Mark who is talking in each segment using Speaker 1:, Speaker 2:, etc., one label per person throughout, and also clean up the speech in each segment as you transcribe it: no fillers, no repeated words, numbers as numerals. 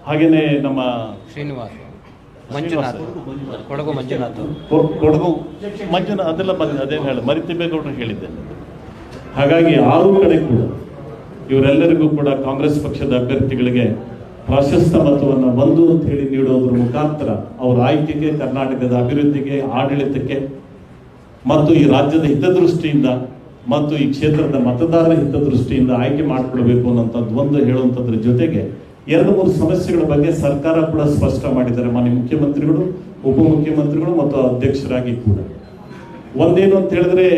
Speaker 1: ಹಾಗೆಯೇ ನಮ್ಮ
Speaker 2: ಶ್ರೀನಿವಾಸ್, ಮಂಜುನಾಥ್, ಕೊಡಗು ಮಂಜುನಾಥ್,
Speaker 1: ಕೊಡಗು ಮಂಜುನಾಥ್ ಅದೆಲ್ಲ ಅದೇನು ಹೇಳಿ ಮರಿತಿಬೇಗೌಡರು ಹೇಳಿದ್ದೆ. ಹಾಗಾಗಿ 6 ಕಡೆ ಕೂಡ ಇವರೆಲ್ಲರಿಗೂ ಕೂಡ ಕಾಂಗ್ರೆಸ್ ಪಕ್ಷದ ಅಭ್ಯರ್ಥಿಗಳಿಗೆ ಪ್ರಾಶಸ್ತ್ಯ ಮತವನ್ನು 1 ಅಂತ ಹೇಳಿ ನೀಡೋದ್ರ ಮುಖಾಂತರ ಅವರ ಆಯ್ಕೆಗೆ, ಕರ್ನಾಟಕದ ಅಭಿವೃದ್ಧಿಗೆ, ಆಡಳಿತಕ್ಕೆ ಮತ್ತು ಈ ರಾಜ್ಯದ ಹಿತದೃಷ್ಟಿಯಿಂದ ಮತ್ತು ಈ ಕ್ಷೇತ್ರದ ಮತದಾರರ ಹಿತದೃಷ್ಟಿಯಿಂದ ಆಯ್ಕೆ ಮಾಡಿಕೊಳ್ಬೇಕು ಅನ್ನೋಂಥದ್ದು ಒಂದು ಹೇಳುವಂಥದ್ರ ಜೊತೆಗೆ 2-3 ಸಮಸ್ಯೆಗಳ ಬಗ್ಗೆ ಸರ್ಕಾರ ಕೂಡ ಸ್ಪಷ್ಟ ಮಾಡಿದ್ದಾರೆ. ಮಾನ್ಯ ಮುಖ್ಯಮಂತ್ರಿಗಳು, ಉಪಮುಖ್ಯಮಂತ್ರಿಗಳು ಮತ್ತು ಅಧ್ಯಕ್ಷರಾಗಿ ಕೂಡ. ಒಂದೇನು ಅಂತ ಹೇಳಿದ್ರೆ,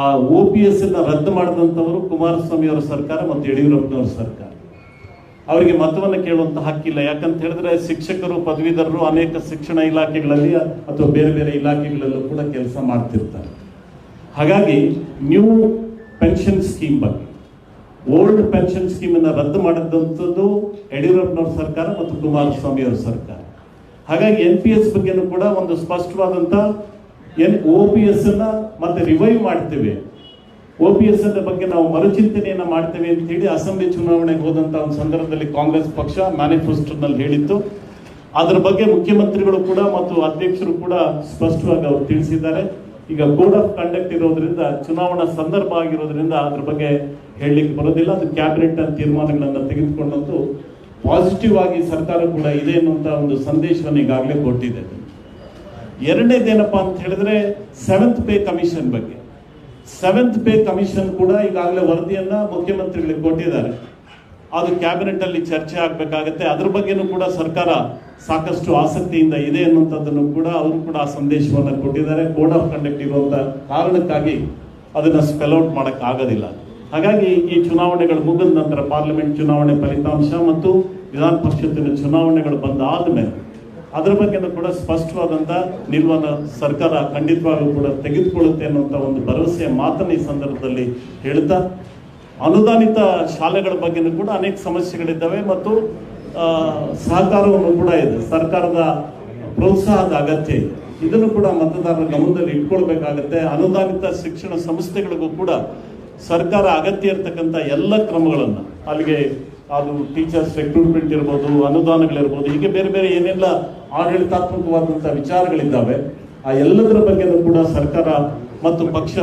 Speaker 1: ಆ OPS ರದ್ದು ಮಾಡಿದಂಥವರು ಕುಮಾರಸ್ವಾಮಿ ಅವರ ಸರ್ಕಾರ ಮತ್ತು ಯಡಿಯೂರಪ್ಪನವರ ಸರ್ಕಾರ. ಅವರಿಗೆ ಮತವನ್ನು ಕೇಳುವಂತ ಹಕ್ಕಿಲ್ಲ. ಯಾಕಂತ ಹೇಳಿದ್ರೆ ಶಿಕ್ಷಕರು, ಪದವೀಧರರು ಅನೇಕ ಶಿಕ್ಷಣ ಇಲಾಖೆಗಳಲ್ಲಿ ಅಥವಾ ಬೇರೆ ಬೇರೆ ಇಲಾಖೆಗಳಲ್ಲೂ ಕೂಡ ಕೆಲಸ ಮಾಡ್ತಿರ್ತಾರೆ. ಹಾಗಾಗಿ ನ್ಯೂ ಪೆನ್ಷನ್ ಸ್ಕೀಮ್ ಬಗ್ಗೆ, ಓಲ್ಡ್ ಪೆನ್ಷನ್ ಸ್ಕೀಮ್ ಅನ್ನು ರದ್ದು ಮಾಡಿದಂಥದ್ದು ಯಡಿಯೂರಪ್ಪನವ್ರ ಸರ್ಕಾರ ಮತ್ತು ಕುಮಾರಸ್ವಾಮಿ ಅವರ ಸರ್ಕಾರ. ಹಾಗಾಗಿ NPS ಬಗ್ಗೆನೂ ಕೂಡ ಒಂದು ಸ್ಪಷ್ಟವಾದಂತ OPS ಅನ್ನ ಮತ್ತೆ ರಿವೈವ್ ಮಾಡ್ತೇವೆ, OPS ಬಗ್ಗೆ ನಾವು ಮರುಚಿಂತನೆಯನ್ನ ಮಾಡ್ತೇವೆ ಅಂತ ಹೇಳಿ ಅಸೆಂಬ್ಲಿ ಚುನಾವಣೆಗೆ ಹೋದಂತ ಒಂದು ಸಂದರ್ಭದಲ್ಲಿ ಕಾಂಗ್ರೆಸ್ ಪಕ್ಷ ಮ್ಯಾನಿಫೆಸ್ಟೋನಲ್ಲಿ ಹೇಳಿತ್ತು. ಅದರ ಬಗ್ಗೆ ಮುಖ್ಯಮಂತ್ರಿಗಳು ಕೂಡ ಮತ್ತು ಅಧ್ಯಕ್ಷರು ಕೂಡ ಸ್ಪಷ್ಟವಾಗಿ ಅವರು ತಿಳಿಸಿದ್ದಾರೆ. ಈಗ ಕೋಡ್ ಆಫ್ ಕಂಡಕ್ಟ್ ಇರೋದ್ರಿಂದ, ಚುನಾವಣಾ ಸಂದರ್ಭ ಆಗಿರೋದ್ರಿಂದ ಅದ್ರ ಬಗ್ಗೆ ಹೇಳಲಿಕ್ಕೆ ಬರೋದಿಲ್ಲ. ಅದು ಕ್ಯಾಬಿನೆಟ್ ತೀರ್ಮಾನಗಳನ್ನು ತೆಗೆದುಕೊಂಡಂತೂ ಪಾಸಿಟಿವ್ ಆಗಿ ಸರ್ಕಾರ ಕೂಡ ಇದೆ ಅನ್ನುವಂತ ಒಂದು ಸಂದೇಶವನ್ನು ಈಗಾಗಲೇ ಕೊಟ್ಟಿದೆ. ಎರಡನೇದೇನಪ್ಪಾ ಅಂತ ಹೇಳಿದ್ರೆ 7th ಪೇ ಕಮಿಷನ್ ಬಗ್ಗೆ. 7th ಪೇ ಕಮಿಷನ್ ಕೂಡ ಈಗಾಗಲೇ ವರದಿಯನ್ನ ಮುಖ್ಯಮಂತ್ರಿಗಳಿಗೆ ಕೊಟ್ಟಿದ್ದಾರೆ. ಅದು ಕ್ಯಾಬಿನೆಟ್ ಅಲ್ಲಿ ಚರ್ಚೆ ಆಗ್ಬೇಕಾಗತ್ತೆ. ಅದ್ರ ಬಗ್ಗೆನೂ ಕೂಡ ಸರ್ಕಾರ ಸಾಕಷ್ಟು ಆಸಕ್ತಿಯಿಂದ ಇದೆ ಅನ್ನುವಂಥದ್ದನ್ನು ಕೂಡ ಅವರು ಕೂಡ ಆ ಸಂದೇಶವನ್ನು ಕೊಟ್ಟಿದ್ದಾರೆ. ಕೋಡ್ ಆಫ್ ಕಂಡಕ್ಟ್ ಇರುವಂತ ಕಾರಣಕ್ಕಾಗಿ ಅದನ್ನ ಸ್ಪೆಲ್ ಔಟ್ ಮಾಡಕ್ ಆಗೋದಿಲ್ಲ. ಹಾಗಾಗಿ ಈ ಚುನಾವಣೆಗಳು ಮುಗಿದ ನಂತರ, ಪಾರ್ಲಿಮೆಂಟ್ ಚುನಾವಣೆ ಫಲಿತಾಂಶ ಮತ್ತು ವಿಧಾನ ಪರಿಷತ್ತಿನ ಚುನಾವಣೆಗಳು ಬಂದಾದ ಮೇಲೆ ಅದರ ಬಗ್ಗೆ ಕೂಡ ಸ್ಪಷ್ಟವಾದಂತ ನಿಲುವನ್ನು ಸರ್ಕಾರ ಖಂಡಿತವಾಗೂ ಕೂಡ ತೆಗೆದುಕೊಳ್ಳುತ್ತೆ ಅನ್ನುವಂಥ ಒಂದು ಭರವಸೆಯ ಮಾತನ್ನು ಈ ಸಂದರ್ಭದಲ್ಲಿ ಹೇಳ್ತಾ, ಅನುದಾನಿತ ಶಾಲೆಗಳ ಬಗ್ಗೆನೂ ಕೂಡ ಅನೇಕ ಸಮಸ್ಯೆಗಳಿದ್ದಾವೆ ಮತ್ತು ಸಹಕಾರವನ್ನು ಕೂಡ ಇದೆ. ಸರ್ಕಾರದ ಪ್ರೋತ್ಸಾಹದ ಅಗತ್ಯ ಇದೆ. ಇದನ್ನು ಕೂಡ ಮತದಾರರ ಗಮನದಲ್ಲಿ ಇಟ್ಕೊಳ್ಬೇಕಾಗತ್ತೆ. ಅನುದಾನಿತ ಶಿಕ್ಷಣ ಸಂಸ್ಥೆಗಳಿಗೂ ಕೂಡ ಸರ್ಕಾರ ಅಗತ್ಯ ಇರತಕ್ಕಂಥ ಎಲ್ಲ ಕ್ರಮಗಳನ್ನು, ಅಲ್ಲಿಗೆ ಅದು ಟೀಚರ್ಸ್ ರಿಕ್ರೂಟ್ಮೆಂಟ್ ಇರ್ಬೋದು, ಅನುದಾನಗಳಿರ್ಬೋದು, ಹೀಗೆ ಬೇರೆ ಬೇರೆ ಏನೆಲ್ಲ ಆಡಳಿತಾತ್ಮಕವಾದಂಥ ವಿಚಾರಗಳಿದ್ದಾವೆ, ಆ ಎಲ್ಲದರ ಬಗ್ಗೆನೂ ಕೂಡ ಸರ್ಕಾರ ಮತ್ತು ಪಕ್ಷ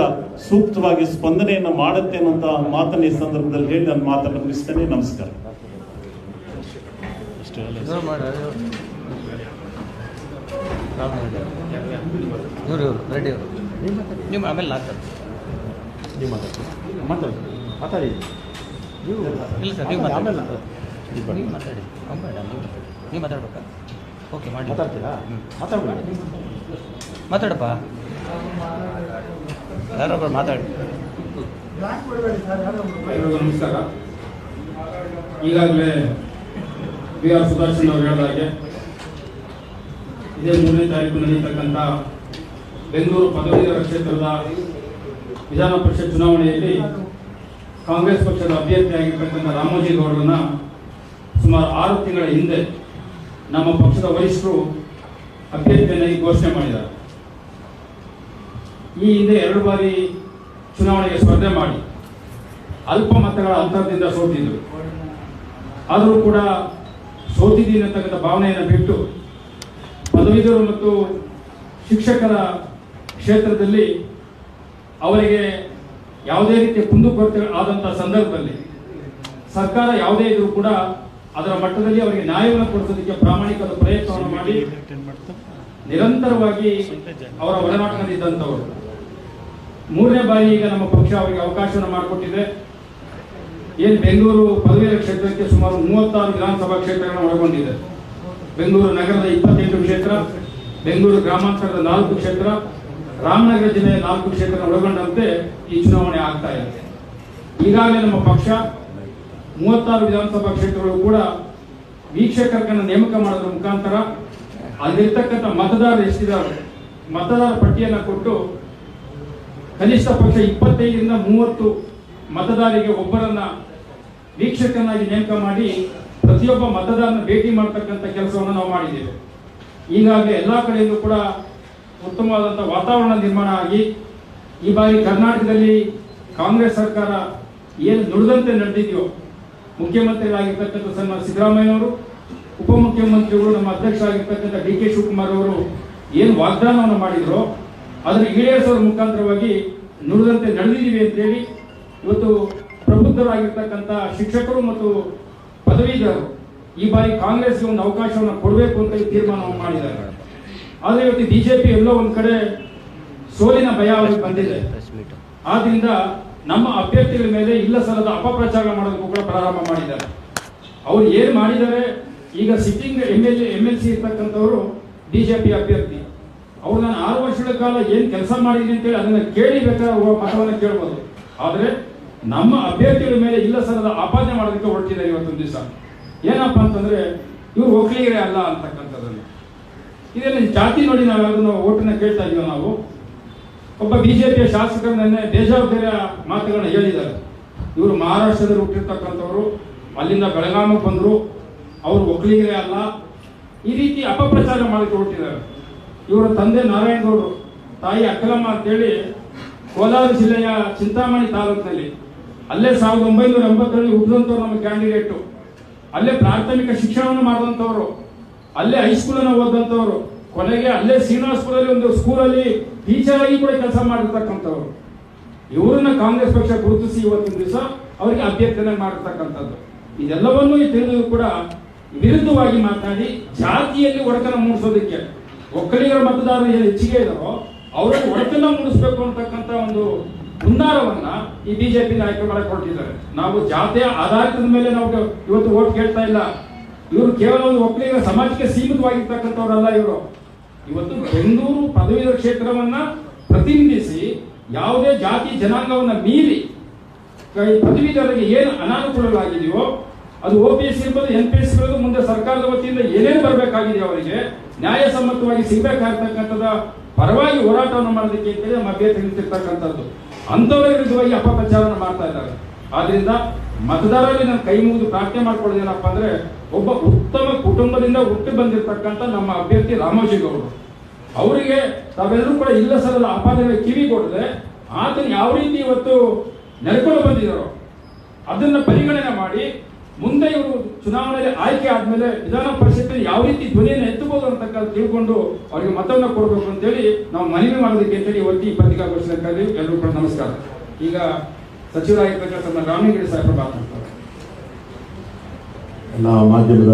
Speaker 1: ಸೂಕ್ತವಾಗಿ ಸ್ಪಂದನೆಯನ್ನು ಮಾಡುತ್ತೆ ಅನ್ನುವಂಥ ಮಾತನ್ನು ಈ ಸಂದರ್ಭದಲ್ಲಿ ಹೇಳಿ ನಾನು ಮಾತನ್ನು ಮುಗಿಸ್ತೇನೆ. ನಮಸ್ಕಾರ.
Speaker 2: ನೀವು ಆಮೇಲೆ
Speaker 3: ಮಾತಾಡಿ.
Speaker 2: ಇಲ್ಲ ಸರ್, ನೀವು ಆಮೇಲೆ ನೀವು ಮಾತಾಡಿ. ನೀವು ಮಾತಾಡ್ಬೇಕಾ? ಓಕೆ, ಮಾಡಿ.
Speaker 3: ಮಾತಾಡ್ತೀರಾ?
Speaker 2: ಮಾತಾಡಪ್ಪ, ಯಾರೊಬ್ಬರು ಮಾತಾಡಿ.
Speaker 4: ನಮಸ್ಕಾರ. ಈಗಾಗಲೇ BR ಸುದರ್ಶನ್ ಅವರು ಹೇಳಿದ ಹಾಗೆ ಇದೇ 3ನೇ ತಾರೀಕು ನಡೆಯತಕ್ಕಂಥ ಬೆಂಗಳೂರು ಪದವೀಧರ ಕ್ಷೇತ್ರದ ವಿಧಾನ ಪರಿಷತ್ ಚುನಾವಣೆಯಲ್ಲಿ ಕಾಂಗ್ರೆಸ್ ಪಕ್ಷದ ಅಭ್ಯರ್ಥಿಯಾಗಿರ್ತಕ್ಕಂಥ ರಾಮೋಜಿ ಗೌಡರನ್ನ ಸುಮಾರು 6 ತಿಂಗಳ ಹಿಂದೆ ನಮ್ಮ ಪಕ್ಷದ ವರಿಷ್ಠರು ಅಭ್ಯರ್ಥಿಯನ್ನಾಗಿ ಘೋಷಣೆ ಮಾಡಿದ್ದಾರೆ. ಈ ಹಿಂದೆ 2 ಬಾರಿ ಚುನಾವಣೆಗೆ ಸ್ಪರ್ಧೆ ಮಾಡಿ ಅಲ್ಪ ಮತಗಳ ಅಂತರದಿಂದ ಸೋತಿದ್ರು. ಆದರೂ ಕೂಡ ಸೋತಿದ್ದೀನಿ ಅಂತಕ್ಕಂಥ ಭಾವನೆಯನ್ನು ಬಿಟ್ಟು ಪದವೀಧರರು ಮತ್ತು ಶಿಕ್ಷಕರ ಕ್ಷೇತ್ರದಲ್ಲಿ ಅವರಿಗೆ ಯಾವುದೇ ರೀತಿಯ ಕುಂದುಕೊರತೆ ಆದಂಥ ಸಂದರ್ಭದಲ್ಲಿ ಸರ್ಕಾರ ಯಾವುದೇ ಇದ್ರೂ ಕೂಡ ಅದರ ಮಟ್ಟದಲ್ಲಿ ಅವರಿಗೆ ನ್ಯಾಯವನ್ನು ಕೊಡಿಸೋದಕ್ಕೆ ಪ್ರಾಮಾಣಿಕವಾದ ಪ್ರಯತ್ನವನ್ನು ಮಾಡಿ ನಿರಂತರವಾಗಿ ಅವರ ಒಡನಾಟದಲ್ಲಿದ್ದಂಥವರು. 3ನೇ ಬಾರಿ ಈಗ ನಮ್ಮ ಪಕ್ಷ ಅವರಿಗೆ ಅವಕಾಶವನ್ನು ಮಾಡಿಕೊಟ್ಟಿದೆ. ಏನು ಬೆಂಗಳೂರು ಪದವೀಧರ ಕ್ಷೇತ್ರಕ್ಕೆ ಸುಮಾರು 36 ವಿಧಾನಸಭಾ ಕ್ಷೇತ್ರಗಳನ್ನು ಒಳಗೊಂಡಿದೆ. ಬೆಂಗಳೂರು ನಗರದ 28 ಕ್ಷೇತ್ರ, ಬೆಂಗಳೂರು ಗ್ರಾಮಾಂತರದ 4 ಕ್ಷೇತ್ರ, ರಾಮನಗರ ಜಿಲ್ಲೆಯ 4 ಕ್ಷೇತ್ರ ಒಳಗೊಂಡಂತೆ ಈ ಚುನಾವಣೆ ಆಗ್ತಾ ಇದೆ. ಈಗಾಗಲೇ ನಮ್ಮ ಪಕ್ಷ 36 ವಿಧಾನಸಭಾ ಕ್ಷೇತ್ರಗಳು ಕೂಡ ವೀಕ್ಷಕರನ್ನು ನೇಮಕ ಮಾಡೋದ್ರ ಮುಖಾಂತರ ಅಲ್ಲಿರ್ತಕ್ಕಂಥ ಮತದಾರರು ಎಷ್ಟಿದ್ದಾರೆ ಮತದಾರ ಪಟ್ಟಿಯನ್ನು ಕೊಟ್ಟು ಕನಿಷ್ಠ ಪಕ್ಷ 25ರಿಂದ 30 ಮತದಾರರಿಗೆ ಒಬ್ಬರನ್ನ ವೀಕ್ಷಕನಾಗಿ ನೇಮಕ ಮಾಡಿ ಪ್ರತಿಯೊಬ್ಬ ಮತದಾರನ ಭೇಟಿ ಮಾಡತಕ್ಕಂಥ ಕೆಲಸವನ್ನು ನಾವು ಮಾಡಿದ್ದೇವೆ. ಈಗಾಗಲೇ ಎಲ್ಲ ಕಡೆಯಲ್ಲೂ ಕೂಡ ಉತ್ತಮವಾದಂಥ ವಾತಾವರಣ ನಿರ್ಮಾಣ ಆಗಿ ಈ ಬಾರಿ ಕರ್ನಾಟಕದಲ್ಲಿ ಕಾಂಗ್ರೆಸ್ ಸರ್ಕಾರ ಏನು ನುಡಿದಂತೆ ನಡೆದಿದೆಯೋ, ಮುಖ್ಯಮಂತ್ರಿಗಳಾಗಿರ್ತಕ್ಕಂಥ ಸನ್ಮಾನ್ಯ ಸಿದ್ದರಾಮಯ್ಯನವರು ಉಪಮುಖ್ಯಮಂತ್ರಿಗಳು ನಮ್ಮ ಅಧ್ಯಕ್ಷರಾಗಿರ್ತಕ್ಕಂಥ ಡಿ.ಕೆ. ಶಿವಕುಮಾರ್ ಅವರು ಏನು ವಾಗ್ದಾನವನ್ನು ಮಾಡಿದ್ರು ಅದನ್ನು ಈಡೇರಿಸೋದ್ರ ಮುಖಾಂತರವಾಗಿ ನುಡಿದಂತೆ ನಡೆದಿದ್ದೀವಿ ಅಂತೇಳಿ ಇವತ್ತು ಪ್ರಬುದ್ಧರಾಗಿರ್ತಕ್ಕಂಥ ಶಿಕ್ಷಕರು ಮತ್ತು ಪದವೀಧರರು ಈ ಬಾರಿ ಕಾಂಗ್ರೆಸ್ಗೆ ಒಂದು ಅವಕಾಶವನ್ನು ಕೊಡಬೇಕು ಅಂತ ತೀರ್ಮಾನವನ್ನು ಮಾಡಿದ್ದಾರೆ. ಆದರೆ ಇವತ್ತು ಬಿಜೆಪಿ ಎಲ್ಲೋ ಒಂದು ಕಡೆ ಸೋಲಿನ ಭಯ ಅವರಿಗೆ ಬಂದಿದೆ. ಆದ್ರಿಂದ ನಮ್ಮ ಅಭ್ಯರ್ಥಿಗಳ ಮೇಲೆ ಇಲ್ಲ ಸಲ್ಲದ ಅಪಪ್ರಚಾರ ಮಾಡೋದಕ್ಕೂ ಕೂಡ ಪ್ರಾರಂಭ ಮಾಡಿದ್ದಾರೆ. ಅವ್ರು ಏನು ಮಾಡಿದ್ದಾರೆ, ಈಗ ಸಿಟ್ಟಿಂಗ್ ಎಂ.ಎಲ್.ಸಿ ಇರ್ತಕ್ಕಂಥವರು ಬಿಜೆಪಿ ಅಭ್ಯರ್ಥಿ, ಅವ್ರು ನಾನು 6 ವರ್ಷಗಳ ಕಾಲ ಏನು ಕೆಲಸ ಮಾಡಿದ್ದೀನಿ ಅಂತೇಳಿ ಅದನ್ನ ಕೇಳಿ ಬೇಕಾದ್ರೆ ಮತವನ್ನು ಕೇಳ್ಬೋದು. ಆದರೆ ನಮ್ಮ ಅಭ್ಯರ್ಥಿಗಳ ಮೇಲೆ ಇಲ್ಲ ಸಲ್ಲದ ಆಪಾದನೆ ಮಾಡೋದಕ್ಕೆ ಹೊರಟಿದ್ದಾರೆ ಇವತ್ತೊಂದು ದಿವಸ. ಏನಪ್ಪಾ ಅಂತಂದ್ರೆ ಇವ್ರು ಒಕ್ಕಲಿಗರೇ ಅಲ್ಲ ಅಂತಕ್ಕಂಥದ್ದನ್ನು. ಇದನ್ನು ಜಾತಿ ನೋಡಿ ನಾವು ಅದನ್ನು ಓಟನ್ನ ಕೇಳ್ತಾ ಇದೀವಿ. ನಾವು ಒಬ್ಬ ಬಿಜೆಪಿಯ ಶಾಸಕರು ನಿನ್ನೆ ಬೇಜವಾಬ್ದಾರಿಯ ಮಾತುಗಳನ್ನ ಹೇಳಿದ್ದಾರೆ. ಇವರು ಮಹಾರಾಷ್ಟ್ರದಲ್ಲಿ ಹುಟ್ಟಿರ್ತಕ್ಕಂಥವ್ರು, ಅಲ್ಲಿಂದ ಬೆಳಗಾವಿಗೆ ಬಂದರು, ಅವರು ಒಕ್ಕಲಿಗರೇ ಅಲ್ಲ, ಈ ರೀತಿ ಅಪಪ್ರಚಾರ ಮಾಡಕ್ಕೆ ಹೊರಟಿದ್ದಾರೆ. ಇವರ ತಂದೆ ನಾರಾಯಣಗೌಡರು, ತಾಯಿ ಅಕ್ಕಲಮ್ಮ ಅಂತೇಳಿ ಕೋಲಾರ ಜಿಲ್ಲೆಯ ಚಿಂತಾಮಣಿ ತಾಲೂಕಿನಲ್ಲಿ ಅಲ್ಲೇ 1980ರಲ್ಲಿ ಹುಟ್ಟಿದಂಥವ್ರು ನಮ್ಮ ಕ್ಯಾಂಡಿಡೇಟು. ಅಲ್ಲೇ ಪ್ರಾಥಮಿಕ ಶಿಕ್ಷಣವನ್ನು ಮಾಡಿದಂಥವ್ರು, ಅಲ್ಲೇ ಹೈಸ್ಕೂಲನ್ನು ಓದಂಥವ್ರು, ಕೊನೆಗೆ ಅಲ್ಲೇ ಶ್ರೀನಿವಾಸಪುರದಲ್ಲಿ ಒಂದು ಸ್ಕೂಲಲ್ಲಿ ಟೀಚರ್ ಆಗಿ ಕೂಡ ಕೆಲಸ ಮಾಡಿರ್ತಕ್ಕಂಥವ್ರು. ಇವರನ್ನ ಕಾಂಗ್ರೆಸ್ ಪಕ್ಷ ಗುರುತಿಸಿ ಇವತ್ತಿನ ದಿವಸ ಅವರಿಗೆ ಅಭ್ಯರ್ಥನೆ ಮಾಡಿರ್ತಕ್ಕಂಥದ್ದು. ಇದೆಲ್ಲವನ್ನೂ ತಿಳಿದು ಕೂಡ ವಿರುದ್ಧವಾಗಿ ಮಾತನಾಡಿ ಜಾತಿಯಲ್ಲಿ ಒಡಕನ ಮೂಡಿಸೋದಕ್ಕೆ ಒಕ್ಕಲಿಗರ ಮತದಾರರು ಏನು ಹೆಚ್ಚಿಗೆ ಇದ್ದಾರೋ ಅವರನ್ನು ಒಡಕನ್ನ ಮೂಡಿಸಬೇಕು ಅಂತಕ್ಕಂಥ ಒಂದು ಹುನ್ನಾರವನ್ನ ಈ ಬಿಜೆಪಿ ನಾಯಕರು ಮಾಡಕ್ಕೆ ಹೊರಟಿದ್ದಾರೆ. ನಾವು ಜಾತಿಯ ಆಧಾರಿತದ ಮೇಲೆ ನಾವು ಇವತ್ತು ಓಟ್ ಕೇಳ್ತಾ ಇಲ್ಲ. ಇವರು ಕೇವಲ ಒಂದು ಒಕ್ಕಲಿಗರ ಸಮಾಜಕ್ಕೆ ಸೀಮಿತವಾಗಿರ್ತಕ್ಕಂಥವ್ರಲ್ಲ. ಇವರು ಇವತ್ತು ಬೆಂಗಳೂರು ಪದವೀಧರ ಕ್ಷೇತ್ರವನ್ನ ಪ್ರತಿನಿಧಿಸಿ ಯಾವುದೇ ಜಾತಿ ಜನಾಂಗವನ್ನ ಮೀರಿ ಪದವೀಧರರಿಗೆ ಏನು ಅನಾನುಕೂಲಗಳಾಗಿದೆಯೋ ಅದು OPS ಇರ್ಬೋದು, NPS ಇರ್ಬೋದು, ಮುಂದೆ ಸರ್ಕಾರದ ವತಿಯಿಂದ ಏನೇನು ಬರಬೇಕಾಗಿದೆ ಅವರಿಗೆ ನ್ಯಾಯಸಮ್ಮತವಾಗಿ ಸಿಗಬೇಕಾಗಿರ್ತಕ್ಕಂಥದ ಪರವಾಗಿ ಹೋರಾಟವನ್ನು ಮಾಡೋದಕ್ಕೆ ಅಂತೇಳಿ ನಮ್ಮ ಅಭ್ಯರ್ಥಿ ನಿಂತಿರ್ತಕ್ಕಂಥದ್ದು. ಅಂಥವರ ವಿರುದ್ಧವಾಗಿ ಅಪಪ್ರಚಾರವನ್ನು ಮಾಡ್ತಾ ಇದ್ದಾರೆ. ಆದ್ರಿಂದ ಮತದಾರರಲ್ಲಿ ನಾನು ಕೈ ಮುಗಿದು ಪ್ರಾರ್ಥನೆ ಮಾಡ್ಕೊಳ್ಳೋದೇನಪ್ಪ ಅಂದ್ರೆ, ಒಬ್ಬ ಉತ್ತಮ ಕುಟುಂಬದಿಂದ ಹುಟ್ಟಿ ಬಂದಿರತಕ್ಕಂಥ ನಮ್ಮ ಅಭ್ಯರ್ಥಿ ರಾಮೋಜಿಗೌಡರು ಅವರಿಗೆ ತಾವೆಲ್ಲರೂ ಕೂಡ ಇಲ್ಲ ಸಲ್ಲದ ಆಪಾದನೆ ಕಿವಿ ಕೊಡದೆ ಆತನ ಯಾವ ರೀತಿ ಇವತ್ತು ನೆಲೆಕೊಂಡು ಬಂದಿದ್ದಾರೋ ಅದನ್ನ ಪರಿಗಣನೆ ಮಾಡಿ ಮುಂದೆ ಇವರು ಚುನಾವಣೆಯಲ್ಲಿ ಆಯ್ಕೆ ಆದ್ಮೇಲೆ ವಿಧಾನ ಪರಿಷತ್ ಯಾವ ರೀತಿ ಧ್ವನಿಯನ್ನು ಎತ್ತಬಹುದು ಅಂತಕ್ಕಂಥ ತಿಳ್ಕೊಂಡು ಅವರಿಗೆ ಮತವನ್ನು ಕೊಡಬೇಕು ಅಂತೇಳಿ ನಾವು ಮನವಿ ಮಾಡೋದಕ್ಕೆ ಅಂತೇಳಿ ಇವತ್ತು ಈ ಪತ್ರಿಕಾಗೋಷ್ಠಿ ಕರೆದಿವಿ. ಎಲ್ಲರೂ ಕೂಡ ನಮಸ್ಕಾರ. ಈಗ ಸಚಿವರಾಗಿರ್ತಕ್ಕಂಥ ರಾಮಲಿಂಗೇಗೌಡ ಸಾಹೇಬರು ಮಾತನಾಡ್ತಾರೆ.
Speaker 3: ಎಲ್ಲ ಮಾಧ್ಯಮದ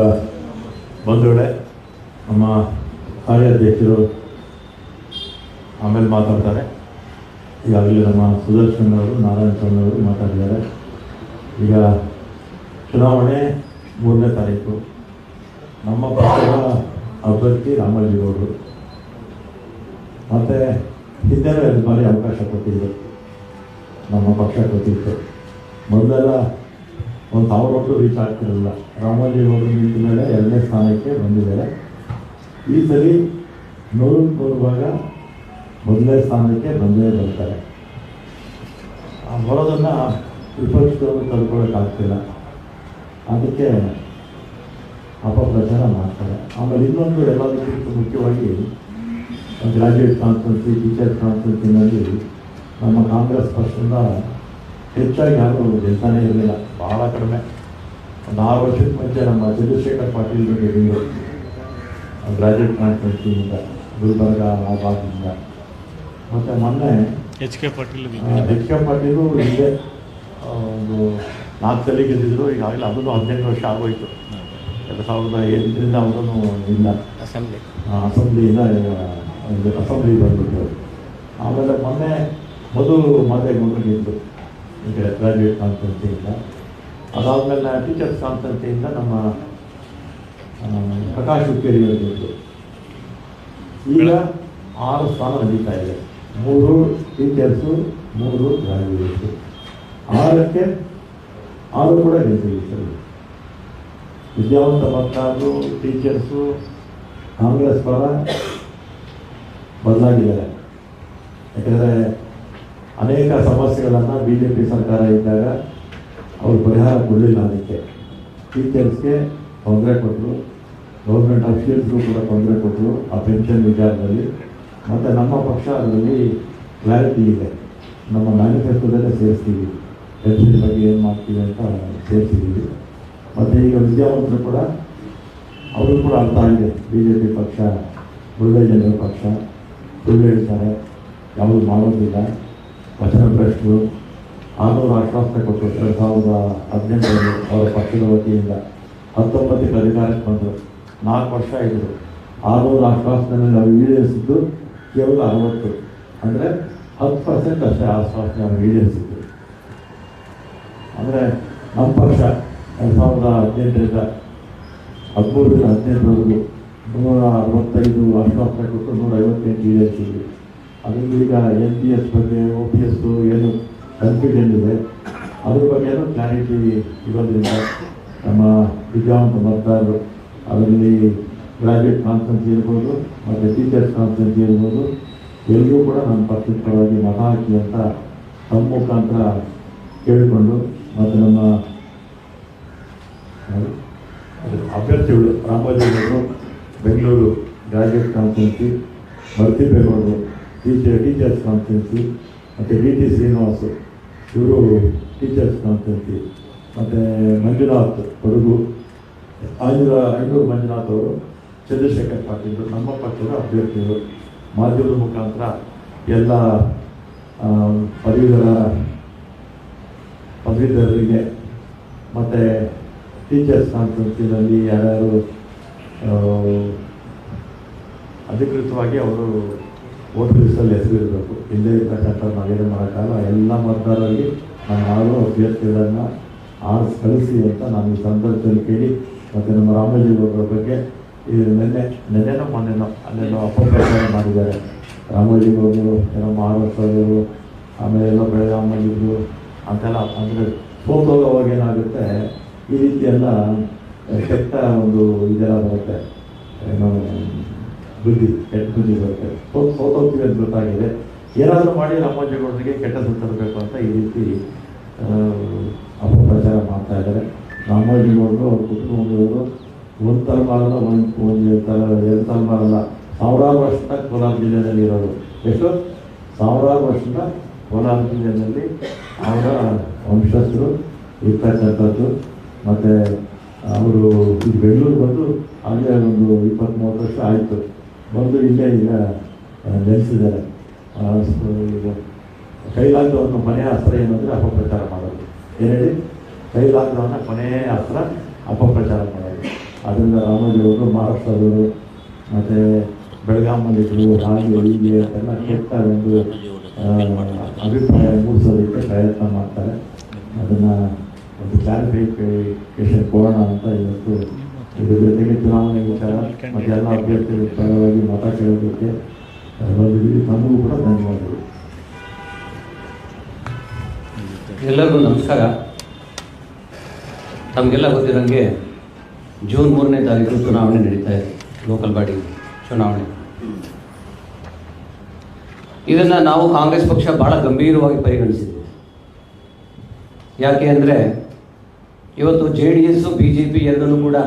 Speaker 3: ಬಂಧುಗಳೇ, ನಮ್ಮ ಕಾರ್ಯಾಧ್ಯಕ್ಷರು ಆಮೇಲೆ ಮಾತಾಡ್ತಾರೆ. ಈಗಾಗಲೇ ನಮ್ಮ ಸುದರ್ಶನ್ ಅವರು, ನಾರಾಯಣ ಸ್ವಾಮಿ ಅವರು ಮಾತಾಡಿದ್ದಾರೆ. ಈಗ ಚುನಾವಣೆ 3ನೇ ತಾರೀಕು. ನಮ್ಮ ಪಕ್ಷದ ಅಭ್ಯರ್ಥಿ ರಾಮಲಿಂಗೇಗೌಡರು ಮತ್ತು ಹಿಂದೆನೂ 2 ಬಾರಿ ಅವಕಾಶ ಕೊಟ್ಟಿದ್ದರು, ನಮ್ಮ ಪಕ್ಷ ಕೊಟ್ಟಿತ್ತು. ಮೊದಲೆಲ್ಲ 1000 ಓಟು ರೀಚ್ ಆಗ್ತಿರಲಿಲ್ಲ. ರಾಮಲಿಂಗೇಗೌಡರು ನಿಂತ ಮೇಲೆ 2ನೇ ಸ್ಥಾನಕ್ಕೆ ಬಂದಿದ್ದಾರೆ. ಈ ಸರಿ 100 ಭಾಗ 1ನೇ ಸ್ಥಾನಕ್ಕೆ ಬಂದೇ ಬರ್ತಾರೆ. ಬರೋದನ್ನು ವಿಪಕ್ಷದವರು ತಡ್ಕೊಳ್ಳೋಕ್ಕಾಗ್ತಿಲ್ಲ, ಅದಕ್ಕೆ ಅಪಪ್ರಚಾರ ಮಾಡ್ತಾರೆ. ಆಮೇಲೆ ಇನ್ನೊಂದು ಎಲ್ಲದಕ್ಕಿಂತ ಮುಖ್ಯವಾಗಿ ಗ್ರಾಜ್ಯುಯೇಟ್ ಕಾನ್ಫರೆನ್ಸಿ, ಟೀಚರ್ಸ್ ಕಾನ್ಫರೆನ್ಸಿನಲ್ಲಿ ನಮ್ಮ ಕಾಂಗ್ರೆಸ್ ಪಕ್ಷದಿಂದ ಹೆಚ್ಚಾಗಿ ಯಾರು ಗೆಲ್ತಾನೇ ಇರಲಿಲ್ಲ, ಭಾಳ ಕಡಿಮೆ. ಒಂದು 6 ವರ್ಷದ ಮುಂಚೆ ನಮ್ಮ ಚಂದ್ರಶೇಖರ್ ಪಾಟೀಲ್ ಗೆದ್ದರು ಗ್ರಾಜ್ಯುಯೇಟ್ ಕಾನ್ಫರೆನ್ಸಿಯಿಂದ, ಗುಲ್ಬರ್ಗ ಆ ಭಾಗದಿಂದ. ಮತ್ತು ಮೊನ್ನೆ
Speaker 1: ಎಚ್ ಕೆ ಪಾಟೀಲು ಹಿಂದೆ ಒಂದು 4 ಸಲ ಗೆದ್ದಿದ್ರು. ಈಗಾಗಲೇ ಅದನ್ನು 18 ವರ್ಷ ಆಗೋಯ್ತು. 2008ರಿಂದ ಅವರೂ ಇಲ್ಲ, ಅಸೆಂಬ್ಲಿಯಿಂದ ಬಂದ್ಬಿಟ್ಟು. ಆಮೇಲೆ ಮೊನ್ನೆ ಮಾದೇಗೌಡರು ಗೆದ್ದು ಈಗ ಗ್ರಾಜ್ಯುಯೇಟ್ ಕಾನ್ಫರೆನ್ಸಿಯಿಂದ. ಅದಾದಮೇಲೆ ಟೀಚರ್ಸ್ ಕಾನ್ಫರೆನ್ಸಿಯಿಂದ ನಮ್ಮ ಪ್ರಕಾಶ್ ಹುಕ್ಕೇರಿ ಅವರು ಗೆದ್ದು. ಈಗ 6 ಸ್ಥಾನ ನಡೀತಾ ಇದೆ. 3 ಟೀಚರ್ಸು, 3 ಗ್ರಾಜ್ಯುಯೇಟ್ಸು. 6ಕ್ಕೆ 6 ಕೂಡ ಗೆದ್ದಿದ್ದೀವಿ ಸರ್. ವಿದ್ಯಾವಂತ ಮತದಾರರು, ಟೀಚರ್ಸು ಕಾಂಗ್ರೆಸ್ ಪರ ಬದಲಾಗಿದ್ದಾರೆ. ಯಾಕೆಂದರೆ ಅನೇಕ ಸಮಸ್ಯೆಗಳನ್ನು BJP ಸರ್ಕಾರ ಇದ್ದಾಗ ಅವರು ಪರಿಹಾರ ಕೊಡಲಿಲ್ಲ. ಅದಕ್ಕೆ ಟೀಚರ್ಸ್ಗೆ ತೊಂದರೆ ಕೊಟ್ಟರು, ಗೌರ್ಮೆಂಟ್ ಅಫಿಷಿಯಲ್ಸ್ಗೂ ಕೂಡ ತೊಂದರೆ ಕೊಟ್ಟರು ಆ ಪೆನ್ಷನ್ ವಿಚಾರದಲ್ಲಿ. ಮತ್ತು ನಮ್ಮ ಪಕ್ಷ ಅದರಲ್ಲಿ ಕ್ಲಾರಿಟಿ ಇದೆ, ನಮ್ಮ ಮ್ಯಾನಿಫೆಸ್ಟೋದಲ್ಲೇ ಸೇರಿಸ್ತೀವಿ, ಪೆನ್ಷನ್ ಬಗ್ಗೆ ಏನು ಮಾಡ್ತೀವಿ ಅಂತ ಸೇರಿಸಿದ್ದೀವಿ. ಮತ್ತು ಈಗ ವಿದ್ಯಾವಂತರು ಕೂಡ
Speaker 3: ಅವರು ಕೂಡ ಅರ್ಥ ಆಗಿದೆ, BJP ಪಕ್ಷ ಒಳ್ಳೆಯ ಜನರ ಪಕ್ಷ, ಸುಳ್ಳು ಹೇಳ್ತಾರೆ, ಯಾವುದು ಮಾಡೋದಿಲ್ಲ, ವಚನ ಭ್ರಷ್ಟರು. 600 ಆಶ್ವಾಸನೆ ಕೊಟ್ಟರು 2018ರಲ್ಲಿ ಅವರ ಪಕ್ಷದ ವತಿಯಿಂದ. 19ಕ್ಕೆ ಅಧಿಕಾರಕ್ಕೆ ಬಂದರು, 4 ವರ್ಷ ಇದ್ದರು. 600 ಆಶ್ವಾಸನೆಯಲ್ಲಿ ನಾವು ಈಡೇರಿಸಿದ್ದು ಕೇವಲ 60, ಅಂದರೆ 10% ಅಷ್ಟೇ ಆಶ್ವಾಸನೆ ನಾವು ಈಡೇರಿಸಿದ್ದು. ಅಂದರೆ ನಮ್ಮ ಪಕ್ಷ 2018ರಿಂದ 13-18ವರೆಗೂ 165 ಆಶ್ವಾಸನೆ ಕೊಟ್ಟು 158 ಈಡೇರಿಸಿದ್ವಿ. ಅದರಿಂದ ಈಗ NPS ಬಗ್ಗೆ OPS ಏನು ಕನ್ಫ್ಯೂಷನ್ ಇದೆ, ಅದ್ರ ಬಗ್ಗೆನೂ ಕ್ಲಾರಿಟಿ ಇರೋದ್ರಿಂದ ನಮ್ಮ ವಿದ್ಯಾವಂತ ಮತದಾರರು, ಅದರಲ್ಲಿ ಗ್ರಾಜ್ಯುಯೇಟ್ ಕಾನ್ಸ್ಟೆನ್ಸಿ ಇರ್ಬೋದು ಮತ್ತು ಟೀಚರ್ಸ್ ಕಾನ್ಸ್ಟೆನ್ಸಿ ಇರ್ಬೋದು, ಎಲ್ಲರೂ ಕೂಡ ನಮ್ಮ ಪಕ್ಷದ ಪರವಾಗಿ ಮತ ಹಾಕಿ ಅಂತ ತಮ್ಮ ಮುಖಾಂತರ ಕೇಳಿಕೊಂಡು, ಮತ್ತು ನಮ್ಮ ಅಭ್ಯರ್ಥಿಗಳು ರಾಮೋಜಿಯವರು ಬೆಂಗಳೂರು ಗ್ರಾಜ್ಯುಯೇಟ್ ಕಾನ್ಸ್ಟೆನ್ಸಿ, ಮರ್ತಿಬೇಗೌಡರು ಟೀಚರ್ಸ್ ಕಾನ್ಸ್ಟೆನ್ಸಿ, ಮತ್ತು DT ಶ್ರೀನಿವಾಸು ಇವರು ಟೀಚರ್ಸ್ ಕಾನ್ಸ್ಟೆನ್ಸಿ, ಮತ್ತು ಮಂಜುನಾಥ್ ಕೊಡಗು, ಐನೂರು ಮಂಜುನಾಥ್ ಅವರು ಚಂದ್ರಶೇಖರ್ ಪಾಟೀಲ್ ನಮ್ಮ ಪಕ್ಷದ ಅಭ್ಯರ್ಥಿಗಳು. ಮಾಧ್ಯಮದ ಮುಖಾಂತರ ಎಲ್ಲ ಪದವೀಧರರಿಗೆ ಮತ್ತು ಟೀಚರ್ಸ್ ಕಾನ್ಫರೆನ್ಸಿನಲ್ಲಿ ಯಾರ್ಯಾರು ಅಧಿಕೃತವಾಗಿ ಅವರು ವೋಟರ್ ಲಿಸ್ಟಲ್ಲಿ ಹೆಸರಿರಬೇಕು, ಇಲ್ಲೇ ಇರ್ತಕ್ಕಂಥ ನಾವೇನು ಮಾಡೋಕ್ಕಾಗಲ್ಲ. ಎಲ್ಲ ಮತದಾರರಿಗೆ ನಾನು 6 ಅಭ್ಯರ್ಥಿಗಳನ್ನು ಕಳಿಸಿ ಅಂತ ನಾನು ಈ ಸಂದರ್ಭದಲ್ಲಿ ಕೇಳಿ, ಮತ್ತು ನಮ್ಮ ರಾಮೋಜಿಯವರ ಬಗ್ಗೆ ನೆನ್ನೆನೋ ಮೊನ್ನೆನೋ ಅಲ್ಲೆಲ್ಲೋ ಅಪಪ್ರಚಾರ ಮಾಡಿದ್ದಾರೆ. ರಾಮೋಜಿಯವರು ಏನೋ ಮಹಾರಾಷ್ಟ್ರದವರು, ಆಮೇಲೆ ಎಲ್ಲ ಬೆಳಗಾಮಲ್ಲಿದ್ದರು ಅಂತೆಲ್ಲ. ಅಂದರೆ ಸೋತೋಗೋವಾಗ ಏನಾಗುತ್ತೆ, ಈ ರೀತಿ ಎಲ್ಲ ಕೆಟ್ಟ ಒಂದು ಇದೆಲ್ಲ ಬರುತ್ತೆ, ಏನೋ ಬುದ್ಧಿ, ಕೆಟ್ಟ ಬುದ್ಧಿ ಬರುತ್ತೆ. ಸೋತೋಗ್ತೀವಿ ಅಂತ ಗೊತ್ತಾಗಿದೆ, ಏನಾದರೂ ಮಾಡಿ ರಾಮೋಜಿಗೌಡರಿಗೆ ಕೆಟ್ಟ ತರಬೇಕು ಅಂತ ಈ ರೀತಿ ಅಪಪ್ರಚಾರ ಮಾಡ್ತಾ ಇದ್ದಾರೆ. ರಾಮೋಜಿಗೌಡರು ಅವ್ರ ಕುಟುಂಬದವರು ಒಂದು ತಲೆಮಾರಲ್ಲ, ಒಂದು ಎರಡು ತಲೆಮಾರಲ್ಲ, ಸಾವಿರಾರು ವರ್ಷದ ಕೋಲಾರ ಜಿಲ್ಲೆಯಲ್ಲಿ ಇರೋರು. ಎಷ್ಟು ಸಾವಿರಾರು ವರ್ಷದ ಕೋಲಾರ ಜಿಲ್ಲೆಯಲ್ಲಿ ಅವರ ವಂಶಸ್ಥರು ಇರ್ತಕ್ಕಂಥದ್ದು. ಮತ್ತು ಅವರು ಈ ಬೆಂಗಳೂರು ಬಂದು ಹಾಗೆ ಒಂದು 20-30 ವರ್ಷ ಆಯಿತು ಬಂದು ಇಲ್ಲೇ ಈಗ ನೆಲೆಸಿದ್ದಾರೆ. ಈಗ ಕೈಲಾಗದವನ್ನ ಕೊನೆಯ ಅಸ್ತ್ರ ಏನಂದರೆ ಅಪಪ್ರಚಾರ ಮಾಡೋದು. ಏನು ಹೇಳಿ, ಕೈಲಾಗದವನ್ನ ಕೊನೆಯ ಅಸ್ತ್ರ ಅಪಪ್ರಚಾರ ಮಾಡೋದು. ಅದರಿಂದ ರಾಮೋಜಿಯವರು ಮಹಾರಾಷ್ಟ್ರದವರು ಮತ್ತು ಬೆಳಗಾಮಲ್ಲಿದ್ದರು, ಹಾಗೆ ಹೀಗೆ ಎಲ್ಲ ಕೆಟ್ಟ ಒಂದು ಅಭಿಪ್ರಾಯ ಮೂಡಿಸೋದಕ್ಕೆ ಪ್ರಯತ್ನ ಮಾಡ್ತಾರೆ. ಅದನ್ನು ಒಂದು ಕ್ಲಾರಿಫಿಕೇಶನ್ ಕೊಡೋಣ ಅಂತ ಇವತ್ತು ಇದ್ರ ಜೊತೆಗೆ ಚುನಾವಣೆ ವಿಚಾರ ಮತ್ತು ಎಲ್ಲ ಅಭ್ಯರ್ಥಿಗಳ ಪರವಾಗಿ ಮತ ಕೇಳೋದಕ್ಕೆ ಬಂದಿದ್ದೀವಿ. ನಮಗೂ ಕೂಡ ಧನ್ಯವಾದಗಳು.
Speaker 2: ಎಲ್ಲರಿಗೂ ನಮಸ್ಕಾರ. ತಮಗೆಲ್ಲ ಗೊತ್ತಿರೋಂಗೆ ಜೂನ್ 3ನೇ ತಾರೀಕು ಚುನಾವಣೆ ನಡೀತಾ ಇದೆ, ಲೋಕಲ್ ಬಾಡಿ ಚುನಾವಣೆ. ಇದನ್ನು ನಾವು ಕಾಂಗ್ರೆಸ್ ಪಕ್ಷ ಭಾಳ ಗಂಭೀರವಾಗಿ ಪರಿಗಣಿಸಿದ್ದೀವಿ. ಯಾಕೆ ಅಂದರೆ ಇವತ್ತು JDS BJP ಎರಡನ್ನೂ ಕೂಡ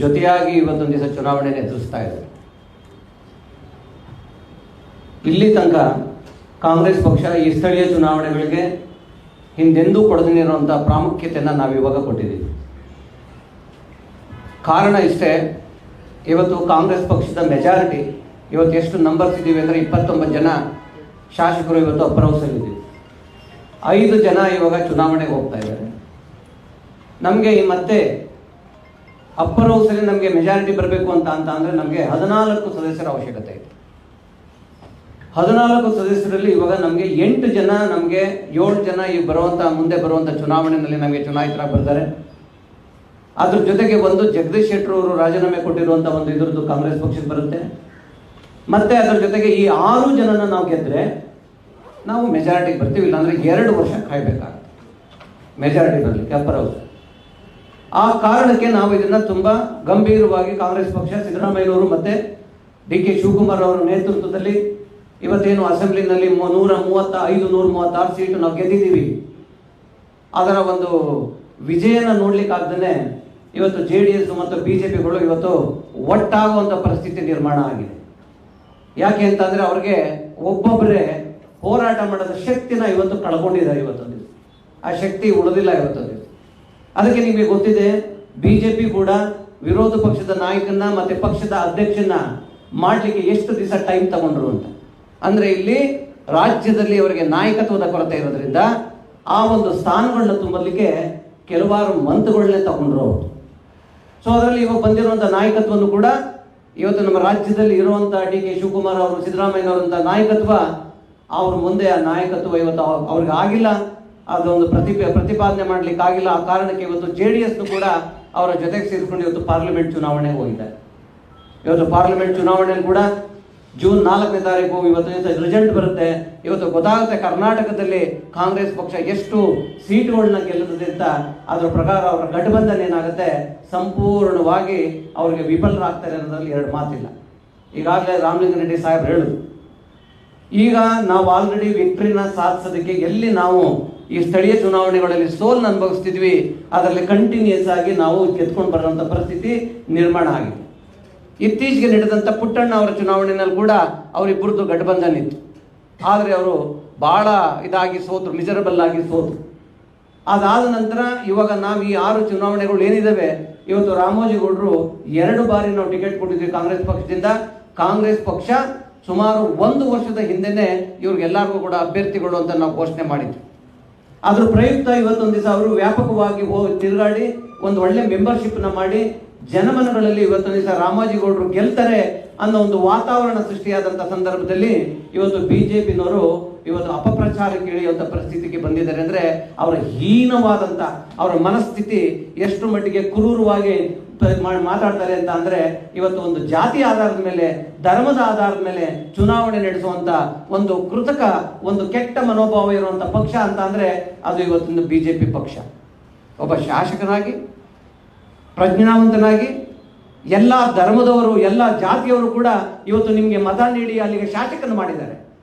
Speaker 2: ಜೊತೆಯಾಗಿ ಇವತ್ತೊಂದು ದಿವಸ ಚುನಾವಣೆಯನ್ನು ಎದುರಿಸ್ತಾ ಇದ್ದಾರೆ. ಇಲ್ಲಿ ತನಕ ಕಾಂಗ್ರೆಸ್ ಪಕ್ಷ ಈ ಸ್ಥಳೀಯ ಚುನಾವಣೆಗಳಿಗೆ ಹಿಂದೆಂದೂ ಕೊಡದಿರುವಂಥ ಪ್ರಾಮುಖ್ಯತೆಯನ್ನು ನಾವು ಇವಾಗ ಕೊಟ್ಟಿದ್ದೀವಿ. ಕಾರಣ ಇಷ್ಟೇ, ಇವತ್ತು ಕಾಂಗ್ರೆಸ್ ಪಕ್ಷದ ಮೆಜಾರಿಟಿ ಇವತ್ತು ಎಷ್ಟು ನಂಬರ್ಸ್ ಇದ್ದೀವಿ ಅಂದರೆ 29 ಜನ ಶಾಸಕರು ಇವತ್ತು ಅಪ್ಪರ್ ಹೌಸಲ್ಲಿದ್ದೀವಿ. 5 ಜನ ಇವಾಗ ಚುನಾವಣೆಗೆ ಹೋಗ್ತಾ ಇದ್ದಾರೆ. ನಮಗೆ ಮತ್ತೆ ಅಪ್ಪರ್ ಹೌಸಲ್ಲಿ ನಮಗೆ ಮೆಜಾರಿಟಿ ಬರಬೇಕು ಅಂತ ಅಂದರೆ ನಮಗೆ 14 ಸದಸ್ಯರ ಅವಶ್ಯಕತೆ ಇದೆ. 14 ಸದಸ್ಯರಲ್ಲಿ ಇವಾಗ ನಮಗೆ 8 ಜನ, ನಮಗೆ 7 ಜನ ಈ ಮುಂದೆ ಬರುವಂಥ ಚುನಾವಣೆಯಲ್ಲಿ ನಮಗೆ ಚುನಾಯಿತರಾಗಿ ಬರ್ತಾರೆ. ಅದ್ರ ಜೊತೆಗೆ ಒಂದು ಜಗದೀಶ್ ಶೆಟ್ಟರ್ ಅವರು ರಾಜೀನಾಮೆ ಕೊಟ್ಟಿರುವಂಥ ಒಂದು ಇದ್ರದ್ದು ಕಾಂಗ್ರೆಸ್ ಪಕ್ಷಕ್ಕೆ ಬರುತ್ತೆ. ಮತ್ತೆ ಅದರ ಜೊತೆಗೆ ಈ 6 ಜನನ ನಾವು ಗೆದ್ದರೆ ನಾವು ಮೆಜಾರಿಟಿಗೆ ಬರ್ತೀವಿ. ಇಲ್ಲಾಂದರೆ 2 ವರ್ಷ ಕಾಯಬೇಕಾಗುತ್ತೆ ಮೆಜಾರಿಟಿ ಬರಲಿಕ್ಕೆ ಅಪ್ಪರ್ ಹೌಸ್. ಆ ಕಾರಣಕ್ಕೆ ನಾವು ಇದನ್ನು ತುಂಬ ಗಂಭೀರವಾಗಿ ಕಾಂಗ್ರೆಸ್ ಪಕ್ಷ ಸಿದ್ದರಾಮಯ್ಯನವರು ಮತ್ತು DK ಶಿವಕುಮಾರ್ ಅವರ ನೇತೃತ್ವದಲ್ಲಿ ಇವತ್ತೇನು ಅಸೆಂಬ್ಲಿನಲ್ಲಿ 135-136 ಸೀಟು ನಾವು ಗೆದ್ದಿದ್ದೀವಿ. ಅದರ ಒಂದು ವಿಜಯನ ನೋಡ್ಲಿಕ್ಕಾಗ್ದೇ ಇವತ್ತು JDS ಮತ್ತು BJPಗಳು ಇವತ್ತು ಒಟ್ಟಾಗುವಂಥ ಪರಿಸ್ಥಿತಿ ನಿರ್ಮಾಣ ಆಗಿದೆ. ಯಾಕೆ ಅಂತಂದರೆ ಅವ್ರಿಗೆ ಒಬ್ಬೊಬ್ಬರೇ ಹೋರಾಟ ಮಾಡೋದ ಶಕ್ತಿನ ಇವತ್ತು ಕಳ್ಕೊಂಡಿದ್ದಾರೆ. ಇವತ್ತೊಂದು ಆ ಶಕ್ತಿ ಉಳಿದಿಲ್ಲ ಇವತ್ತೊಂದು. ಅದಕ್ಕೆ ನಿಮಗೆ ಗೊತ್ತಿದೆ, ಬಿಜೆಪಿ ಕೂಡ ವಿರೋಧ ಪಕ್ಷದ ನಾಯಕನ ಮತ್ತೆ ಪಕ್ಷದ ಅಧ್ಯಕ್ಷನ ಮಾಡಲಿಕ್ಕೆ ಎಷ್ಟು ದಿವಸ ಟೈಮ್ ತಗೊಂಡ್ರು ಅಂತ. ಅಂದ್ರೆ ಇಲ್ಲಿ ರಾಜ್ಯದಲ್ಲಿ ಅವರಿಗೆ ನಾಯಕತ್ವದ ಕೊರತೆ ಇರೋದ್ರಿಂದ ಆ ಒಂದು ಸ್ಥಾನಗಳನ್ನ ತುಂಬಲಿಕ್ಕೆ ಕೆಲವಾರು ಮಂತ್ಗಳನ್ನೇ ತಗೊಂಡ್ರು. ಸೊ ಅದರಲ್ಲಿ ಇವಾಗ ಬಂದಿರುವಂತಹ ನಾಯಕತ್ವವನ್ನು ಕೂಡ ಇವತ್ತು ನಮ್ಮ ರಾಜ್ಯದಲ್ಲಿ ಇರುವಂತಹ ಡಿ.ಕೆ. ಶಿವಕುಮಾರ್ ಅವರು, ಸಿದ್ದರಾಮಯ್ಯನವರಂತ ನಾಯಕತ್ವ, ಅವ್ರ ಮುಂದೆ ಆ ನಾಯಕತ್ವ ಇವತ್ತು ಅವ್ರಿಗೆ ಆಗಿಲ್ಲ, ಅದೊಂದು ಪ್ರತಿಪಾದನೆ ಮಾಡ್ಲಿಕ್ಕೆ ಆಗಿಲ್ಲ. ಆ ಕಾರಣಕ್ಕೆ ಇವತ್ತು JDS ಕೂಡ ಅವರ ಜೊತೆಗೆ ಸೇರಿಕೊಂಡು ಇವತ್ತು ಪಾರ್ಲಿಮೆಂಟ್ ಚುನಾವಣೆಗೆ ಹೋಗಿದ್ದಾರೆ. ಇವತ್ತು ಪಾರ್ಲಿಮೆಂಟ್ ಚುನಾವಣೆಯಲ್ಲಿ ಕೂಡ ಜೂನ್ 4ನೇ ತಾರೀಕು ಇವತ್ತು ರಿಸಲ್ಟ್ ಬರುತ್ತೆ. ಇವತ್ತು ಗೊತ್ತಾಗುತ್ತೆ ಕರ್ನಾಟಕದಲ್ಲಿ ಕಾಂಗ್ರೆಸ್ ಪಕ್ಷ ಎಷ್ಟು ಸೀಟುಗಳನ್ನ ಗೆಲ್ಲುತ್ತದೆ ಅಂತ. ಅದರ ಪ್ರಕಾರ ಅವರ ಗಠಬಂಧನ ಏನಾಗುತ್ತೆ, ಸಂಪೂರ್ಣವಾಗಿ ಅವರಿಗೆ ವಿಫಲರಾಗ್ತಾರೆ ಅನ್ನೋದ್ರಲ್ಲಿ ಎರಡು ಮಾತಿಲ್ಲ. ಈಗಾಗಲೇ ರಾಮಲಿಂಗಾರೆಡ್ಡಿ ಸಾಹೇಬ್ ಹೇಳಿದ್ರು, ಈಗ ನಾವು ಆಲ್ರೆಡಿ ವಿಕ್ಟ್ರಿನ ಸಾಧಿಸೋದಕ್ಕೆ ಎಲ್ಲಿ ನಾವು ಈ ಸ್ಥಳೀಯ ಚುನಾವಣೆಗಳಲ್ಲಿ ಸೋಲನ್ನು ಅನುಭವಿಸ್ತಿದ್ವಿ, ಅದರಲ್ಲಿ ಕಂಟಿನ್ಯೂಸ್ ಆಗಿ ನಾವು ಗೆದ್ಕೊಂಡು ಬರುವಂಥ ಪರಿಸ್ಥಿತಿ ನಿರ್ಮಾಣ ಆಗಿದೆ. ಇತ್ತೀಚೆಗೆ ನಡೆದಂಥ ಪುಟ್ಟಣ್ಣ ಅವರ ಚುನಾವಣೆಯಲ್ಲಿ ಕೂಡ ಅವರಿಬ್ಬರದ್ದು ಗಠಬಂಧನ ಇತ್ತು. ಆದರೆ ಅವರು ಬಹಳ ಇದಾಗಿ ಸೋತರು, ಮಿಸರಬಲ್ ಆಗಿ ಸೋತರು. ಅದಾದ ನಂತರ ಇವಾಗ ನಾವು ಈ 6 ಚುನಾವಣೆಗಳು ಏನಿದ್ದಾವೆ, ಇವತ್ತು ರಾಮೋಜಿಗೌಡರು 2 ಬಾರಿ ನಾವು ಟಿಕೆಟ್ ಕೊಟ್ಟಿದ್ವಿ ಕಾಂಗ್ರೆಸ್ ಪಕ್ಷದಿಂದ. ಕಾಂಗ್ರೆಸ್ ಪಕ್ಷ ಸುಮಾರು 1 ವರ್ಷದ ಹಿಂದೆನೆ ಇವ್ರಿಗೆಲ್ಲರಿಗೂ ಕೂಡ ಅಭ್ಯರ್ಥಿಗಳು ಅಂತ ನಾವು ಘೋಷಣೆ ಮಾಡಿದ್ವಿ. ಅದ್ರ ಪ್ರಯುಕ್ತ ಇವತ್ತೊಂದು ದಿವಸ ಅವರು ವ್ಯಾಪಕವಾಗಿ ತಿರುಗಾಡಿ ಒಂದು ಒಳ್ಳೆ ಮೆಂಬರ್ಶಿಪ್ನ ಮಾಡಿ ಜನಮನಗಳಲ್ಲಿ ಇವತ್ತೊಂದು ದಿವಸ ರಾಮೋಜಿಗೌಡರು ಗೆಲ್ತಾರೆ ಅನ್ನೋ ಒಂದು ವಾತಾವರಣ ಸೃಷ್ಟಿಯಾದಂಥ ಸಂದರ್ಭದಲ್ಲಿ ಇವತ್ತು ಬಿಜೆಪಿನವರು ಇವತ್ತು ಅಪಪ್ರಚಾರಕ್ಕೆ ಇಳಿಯುವಂಥ ಪರಿಸ್ಥಿತಿಗೆ ಬಂದಿದ್ದಾರೆ. ಅಂದರೆ ಅವರ ಹೀನವಾದಂಥ ಅವರ ಮನಸ್ಥಿತಿ ಎಷ್ಟು ಮಟ್ಟಿಗೆ ಕ್ರೂರವಾಗಿ ಮಾತಾಡ್ತಾರೆ ಅಂತ ಅಂದ್ರೆ, ಇವತ್ತು ಒಂದು ಜಾತಿ ಆಧಾರದ ಮೇಲೆ, ಧರ್ಮದ ಆಧಾರದ ಮೇಲೆ ಚುನಾವಣೆ ನಡೆಸುವಂತ ಒಂದು ಕೃತಕ ಒಂದು ಕೆಟ್ಟ ಮನೋಭಾವ ಇರುವಂತ ಪಕ್ಷ ಅಂತ ಅಂದ್ರೆ ಅದು ಇವತ್ತೊಂದು ಬಿಜೆಪಿ ಪಕ್ಷ. ಒಬ್ಬ ಶಾಸಕನಾಗಿ, ಪ್ರಜ್ಞಾವಂತನಾಗಿ, ಎಲ್ಲ ಧರ್ಮದವರು, ಎಲ್ಲ ಜಾತಿಯವರು ಕೂಡ ಇವತ್ತು ನಿಮಗೆ ಮತ ನೀಡಿ ಅಲ್ಲಿಗೆ ಶಾಸಕನ ಮಾಡಿದ್ದಾರೆ.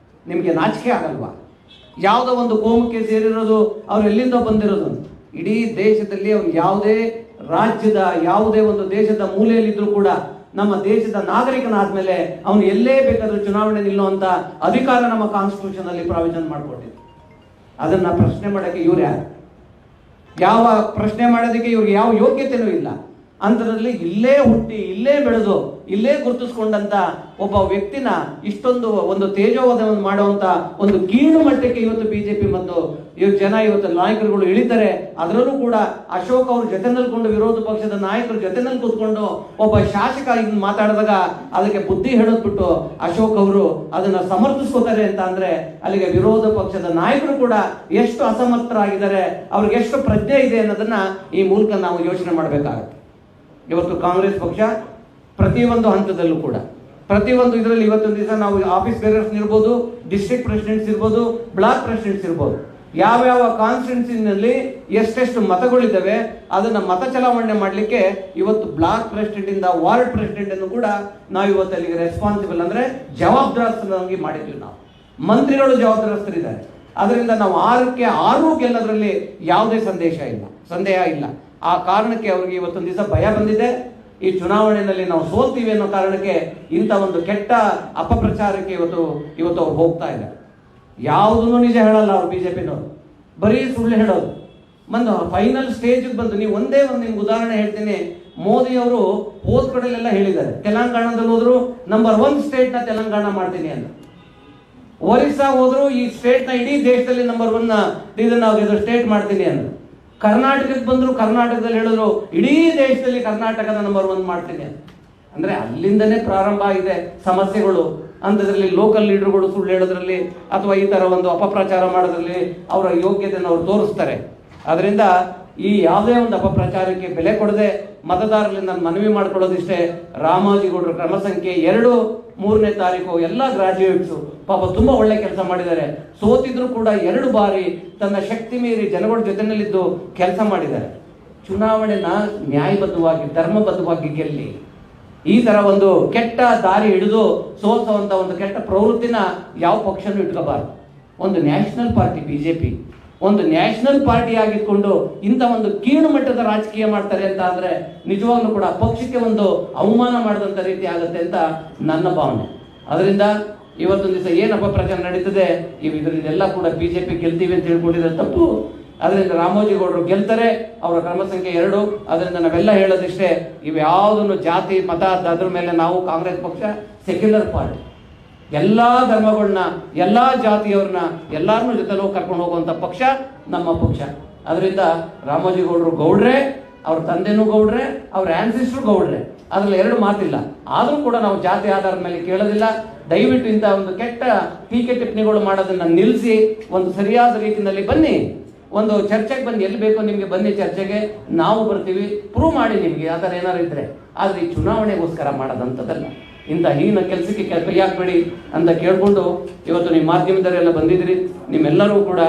Speaker 2: ನಿಮಗೆ ನಾಚಿಕೆ ಆಗಲ್ವಾ? ಯಾವುದೋ ಒಂದು ಕೋಮಕ್ಕೆ ಸೇರಿರೋದು, ಅವ್ರು ಎಲ್ಲಿಂದ ಬಂದಿರೋದು? ಇಡೀ ದೇಶದಲ್ಲಿ ಅವ್ರು ಯಾವುದೇ ರಾಜ್ಯದ, ಯಾವುದೇ ಒಂದು ದೇಶದ ಮೂಲೆಯಲ್ಲಿದ್ರೂ ಕೂಡ ನಮ್ಮ ದೇಶದ ನಾಗರಿಕನಾದ್ಮೇಲೆ ಅವನು ಎಲ್ಲೇ ಬೇಕಾದ್ರೂ ಚುನಾವಣೆ ನಿಲ್ಲುವಂತ ಅಧಿಕಾರ ನಮ್ಮ ಕಾನ್ಸ್ಟಿಟ್ಯೂಷನ್ ಅಲ್ಲಿ ಪ್ರಾವಿಷನ್ ಮಾಡಿಕೊಟ್ಟಿದೆ. ಅದನ್ನ ಪ್ರಶ್ನೆ ಮಾಡೋಕ್ಕೆ ಇವ್ರು ಯಾರು? ಯಾವ ಪ್ರಶ್ನೆ ಮಾಡೋದಕ್ಕೆ ಇವ್ರಿಗೆ ಯಾವ ಯೋಗ್ಯತೆನೂ ಇಲ್ಲ. ಅಂತರಲ್ಲಿ ಇಲ್ಲೇ ಹುಟ್ಟಿ, ಇಲ್ಲೇ ಬೆಳೆದು, ಇಲ್ಲೇ ಗುರುತಿಸ್ಕೊಂಡಂತ ಒಬ್ಬ ವ್ಯಕ್ತಿನ ಇಷ್ಟೊಂದು ಒಂದು ತೇಜೋವಧವನ್ನು ಮಾಡುವಂತ ಒಂದು ಕೀಳು ಮಟ್ಟಕ್ಕೆ ಇವತ್ತು ಬಿಜೆಪಿ ಮತ್ತು ಜನ ಇವತ್ತು ನಾಯಕರುಗಳು ಇಳಿತಾರೆ. ಅದರಲ್ಲೂ ಕೂಡ ಅಶೋಕ್ ಅವ್ರ ಜೊತೆ ನಿಲ್ಕೊಂಡು, ವಿರೋಧ ಪಕ್ಷದ ನಾಯಕರ ಜೊತೆನಲ್ಲಿ ಕೂತ್ಕೊಂಡು ಒಬ್ಬ ಶಾಸಕ ಇದನ್ನ ಮಾತಾಡಿದಾಗ ಅದಕ್ಕೆ ಬುದ್ಧಿ ಹೇಳೋದ್ಬಿಟ್ಟು ಅಶೋಕ್ ಅವರು ಅದನ್ನ ಸಮರ್ಥಿಸ್ಕೋತಾರೆ ಅಂತ ಅಂದ್ರೆ ಅಲ್ಲಿಗೆ ವಿರೋಧ ಪಕ್ಷದ ನಾಯಕರು ಕೂಡ ಎಷ್ಟು ಅಸಮರ್ಥರಾಗಿದ್ದಾರೆ, ಅವ್ರಿಗೆ ಎಷ್ಟು ಪ್ರಜ್ಞೆ ಇದೆ ಅನ್ನೋದನ್ನ ಈ ಮೂಲಕ ನಾವು ಯೋಚನೆ ಮಾಡಬೇಕಾಗುತ್ತೆ. ಇವತ್ತು ಕಾಂಗ್ರೆಸ್ ಪಕ್ಷ ಪ್ರತಿಯೊಂದು ಹಂತದಲ್ಲೂ ಕೂಡ, ಪ್ರತಿಯೊಂದು ಇದರಲ್ಲಿ ಇವತ್ತೊಂದು ದಿವಸ ನಾವು ಆಫೀಸ್ ಬೇರರ್ಸ್ ಇರ್ಬೋದು, ಡಿಸ್ಟ್ರಿಕ್ಟ್ ಪ್ರೆಸಿಡೆಂಟ್ಸ್ ಇರ್ಬೋದು, ಬ್ಲಾಕ್ ಪ್ರೆಸಿಡೆಂಟ್ಸ್ ಇರ್ಬೋದು, ಯಾವ್ಯಾವ ಕಾನ್ಸ್ಟಿಟ್ಯೂನ್ಸಿನಲ್ಲಿ ಎಷ್ಟೆಷ್ಟು ಮತಗಳಿದ್ದಾವೆ ಅದನ್ನ ಮತ ಚಲಾವಣೆ ಮಾಡಲಿಕ್ಕೆ ಇವತ್ತು ಬ್ಲಾಕ್ ಪ್ರೆಸಿಡೆಂಟ್ ಇಂದ ವಾರ್ಡ್ ಪ್ರೆಸಿಡೆಂಟ್ ಅನ್ನು ಕೂಡ ನಾವು ಇವತ್ತು ಅಲ್ಲಿಗೆ ರೆಸ್ಪಾನ್ಸಿಬಲ್ ಅಂದ್ರೆ ಜವಾಬ್ದಾರಸ್ಥರಾಗಿ ಮಾಡಿದ್ವಿ. ನಾವು ಮಂತ್ರಿಗಳು ಜವಾಬ್ದಾರಸ್ಥರಿದ್ದಾರೆ. ಅದರಿಂದ ನಾವು 6ಕ್ಕೆ 6 ಗೆಲ್ಲೋದ್ರಲ್ಲಿ ಯಾವುದೇ ಸಂದೇಹ ಇಲ್ಲ. ಆ ಕಾರಣಕ್ಕೆ ಅವ್ರಿಗೆ ಇವತ್ತೊಂದು ದಿವಸ ಭಯ ಬಂದಿದೆ. ಈ ಚುನಾವಣೆಯಲ್ಲಿ ನಾವು ಸೋಲ್ತೀವಿ ಅನ್ನೋ ಕಾರಣಕ್ಕೆ ಇಂಥ ಒಂದು ಕೆಟ್ಟ ಅಪಪ್ರಚಾರಕ್ಕೆ ಇವತ್ತು ಅವ್ರು ಹೋಗ್ತಾ ಇದ್ದಾರೆ. ಯಾವುದನ್ನು ನಿಜ ಹೇಳಲ್ಲ ಅವ್ರು, ಬಿಜೆಪಿನವರು ಬರೀ ಸುಳ್ಳು ಹೇಳೋದು. ಒಂದು ಫೈನಲ್ ಸ್ಟೇಜ್ಗೆ ಬಂದು ನೀವು ಒಂದೇ ಒಂದು ನಿಮ್ಗೆ ಉದಾಹರಣೆ ಹೇಳ್ತೀನಿ. ಮೋದಿ ಅವರು ಹೋದ ಕಡೆಲೆಲ್ಲ ಹೇಳಿದ್ದಾರೆ, ತೆಲಂಗಾಣದಲ್ಲಿ ಹೋದ್ರು ನಂಬರ್ 1 ಸ್ಟೇಟ್ ನ ತೆಲಂಗಾಣ ಮಾಡ್ತೀನಿ ಅಂತ. ಒರಿಸ್ಸಾ ಹೋದ್ರು ಈ ಸ್ಟೇಟ್ ನ ಇಡೀ ದೇಶದಲ್ಲಿ ನಂಬರ್ 1 ಇದನ್ನ ಸ್ಟೇಟ್ ಮಾಡ್ತೀನಿ ಅಂತ. ಕರ್ನಾಟಕಕ್ಕೆ ಬಂದ್ರು, ಕರ್ನಾಟಕದಲ್ಲಿ ಹೇಳಿದ್ರು ಇಡೀ ದೇಶದಲ್ಲಿ ಕರ್ನಾಟಕದ ನಂಬರ್ 1 ಮಾಡ್ತೀನಿ ಅಂತ. ಅಂದ್ರೆ ಅಲ್ಲಿಂದನೇ ಪ್ರಾರಂಭ ಇದೆ ಸಮಸ್ಯೆಗಳು. ಅಂತದ್ರಲ್ಲಿ ಲೋಕಲ್ ಲೀಡರ್ಗಳು ಸುಳ್ಳು ಹೇಳೋದ್ರಲ್ಲಿ ಅಥವಾ ಈ ತರ ಒಂದು ಅಪಪ್ರಚಾರ ಮಾಡೋದ್ರಲ್ಲಿ ಅವರ ಯೋಗ್ಯತೆಯನ್ನು ಅವರು ತೋರಿಸ್ತಾರೆ. ಅದರಿಂದ ಈ ಯಾವುದೇ ಒಂದು ಅಪಪ್ರಚಾರಕ್ಕೆ ಬೆಲೆ ಕೊಡದೆ ಮತದಾರರಲ್ಲಿ ನಾನು ಮನವಿ ಮಾಡ್ಕೊಳ್ಳೋದಿಷ್ಟೇ, ರಾಮೋಜಿಗೌಡರ ಕ್ರಮ ಸಂಖ್ಯೆ 2 3ನೇ ತಾರೀಕು ಎಲ್ಲ ಗ್ರಾಜ್ಯುಯೇಟ್ಸು ಪಾಪ ತುಂಬಾ ಒಳ್ಳೆ ಕೆಲಸ ಮಾಡಿದ್ದಾರೆ. ಸೋತಿದ್ರು ಕೂಡ 2 ಬಾರಿ ತನ್ನ ಶಕ್ತಿ ಮೀರಿ ಜನಗಳ ಜೊತೆನಲ್ಲಿದ್ದು ಕೆಲಸ ಮಾಡಿದ್ದಾರೆ. ಚುನಾವಣೆನ ನ್ಯಾಯಬದ್ಧವಾಗಿ, ಧರ್ಮಬದ್ಧವಾಗಿ ಗೆಲ್ಲಿ. ಈ ತರ ಒಂದು ಕೆಟ್ಟ ದಾರಿ ಹಿಡಿದು ಸೋಲ್ಸುವಂತ ಒಂದು ಕೆಟ್ಟ ಪ್ರವೃತ್ತಿನ ಯಾವ ಪಕ್ಷನೂ ಇಟ್ಕೋಬಾರ್ದು. ಒಂದು ನ್ಯಾಷನಲ್ ಪಾರ್ಟಿ ಬಿಜೆಪಿ, ಒಂದು ನ್ಯಾಷನಲ್ ಪಾರ್ಟಿ ಆಗಿದ್ಕೊಂಡು ಇಂಥ ಒಂದು ಕೀಳು ಮಟ್ಟದ ರಾಜಕೀಯ ಮಾಡ್ತಾರೆ ಅಂತ ಅಂದ್ರೆ ನಿಜವಾಗ್ಲೂ ಕೂಡ ಪಕ್ಷಕ್ಕೆ ಒಂದು ಅವಮಾನ ಮಾಡಿದಂತ ರೀತಿ ಆಗುತ್ತೆ ಅಂತ ನನ್ನ ಭಾವನೆ. ಅದರಿಂದ ಇವತ್ತೊಂದು ದಿವಸ ಏನು ಅಪಪ್ರಚಾರ ನಡೀತದೆ, ಇದರಿಂದೆಲ್ಲ ಕೂಡ ಬಿಜೆಪಿ ಗೆಲ್ತೀವಿ ಅಂತ ಹೇಳ್ಕೊಂಡಿದ್ರೆ ತಪ್ಪು. ಅದರಿಂದ ರಾಮೋಜಿಗೌಡರು ಗೆಲ್ತಾರೆ, ಅವರ ಕ್ರಮ ಸಂಖ್ಯೆ 2. ಅದರಿಂದ ನಾವೆಲ್ಲ ಹೇಳೋದಿಷ್ಟೇ, ಇವ್ಯಾವುದನ್ನು ಜಾತಿ ಮತ ಅದ್ರ ಮೇಲೆ ನಾವು ಕಾಂಗ್ರೆಸ್ ಪಕ್ಷ ಸೆಕ್ಯುಲರ್ ಪಾರ್ಟಿ, ಎಲ್ಲ ಧರ್ಮಗಳನ್ನ ಎಲ್ಲ ಜಾತಿಯವ್ರನ್ನ ಎಲ್ಲರನ್ನೂ ಜೊತೆಲೂ ಕರ್ಕೊಂಡು ಹೋಗುವಂಥ ಪಕ್ಷ ನಮ್ಮ ಪಕ್ಷ. ಅದರಿಂದ ರಾಮೋಜಿಗೌಡರು ಗೌಡ್ರೆ, ಅವ್ರ ತಂದೆನೂ ಗೌಡ್ರೆ, ಅವ್ರ ಆನ್ಸಿಸ್ಟ್ರು ಗೌಡ್ರೆ, ಅದ್ರಲ್ಲಿ 2 ಮಾತಿಲ್ಲ. ಆದರೂ ಕೂಡ ನಾವು ಜಾತಿ ಆಧಾರದ ಮೇಲೆ ಕೇಳೋದಿಲ್ಲ. ದಯವಿಟ್ಟು ಇಂಥ ಒಂದು ಕೆಟ್ಟ ಟೀಕೆ ಟಿಪ್ಪಣಿಗಳು ಮಾಡೋದನ್ನ ನಿಲ್ಲಿಸಿ ಒಂದು ಸರಿಯಾದ ರೀತಿಯಲ್ಲಿ ಬನ್ನಿ, ಒಂದು ಚರ್ಚೆಗೆ ಬನ್ನಿ, ಎಲ್ಲಿ ಬೇಕೋ ನಿಮಗೆ ಬನ್ನಿ ಚರ್ಚೆಗೆ, ನಾವು ಬರ್ತೀವಿ, ಪ್ರೂವ್ ಮಾಡಿ ನಿಮಗೆ ಆ ಥರ ಏನಾರು ಇದ್ರೆ. ಆದರೆ ಈ ಚುನಾವಣೆಗೋಸ್ಕರ ಮಾಡೋದಂಥದ್ದಲ್ಲ, ಇಂಥ ಹೀನ ಕೆಲಸಕ್ಕೆ ಕೈ ಹಾಕಬೇಡಿ ಅಂತ ಕೇಳಿಕೊಂಡು ಇವತ್ತು ನಿಮ್ಮ ಮಾಧ್ಯಮದವರೆಲ್ಲ ಬಂದಿದ್ದೀರಿ. ನಿಮ್ಮೆಲ್ಲರೂ ಕೂಡ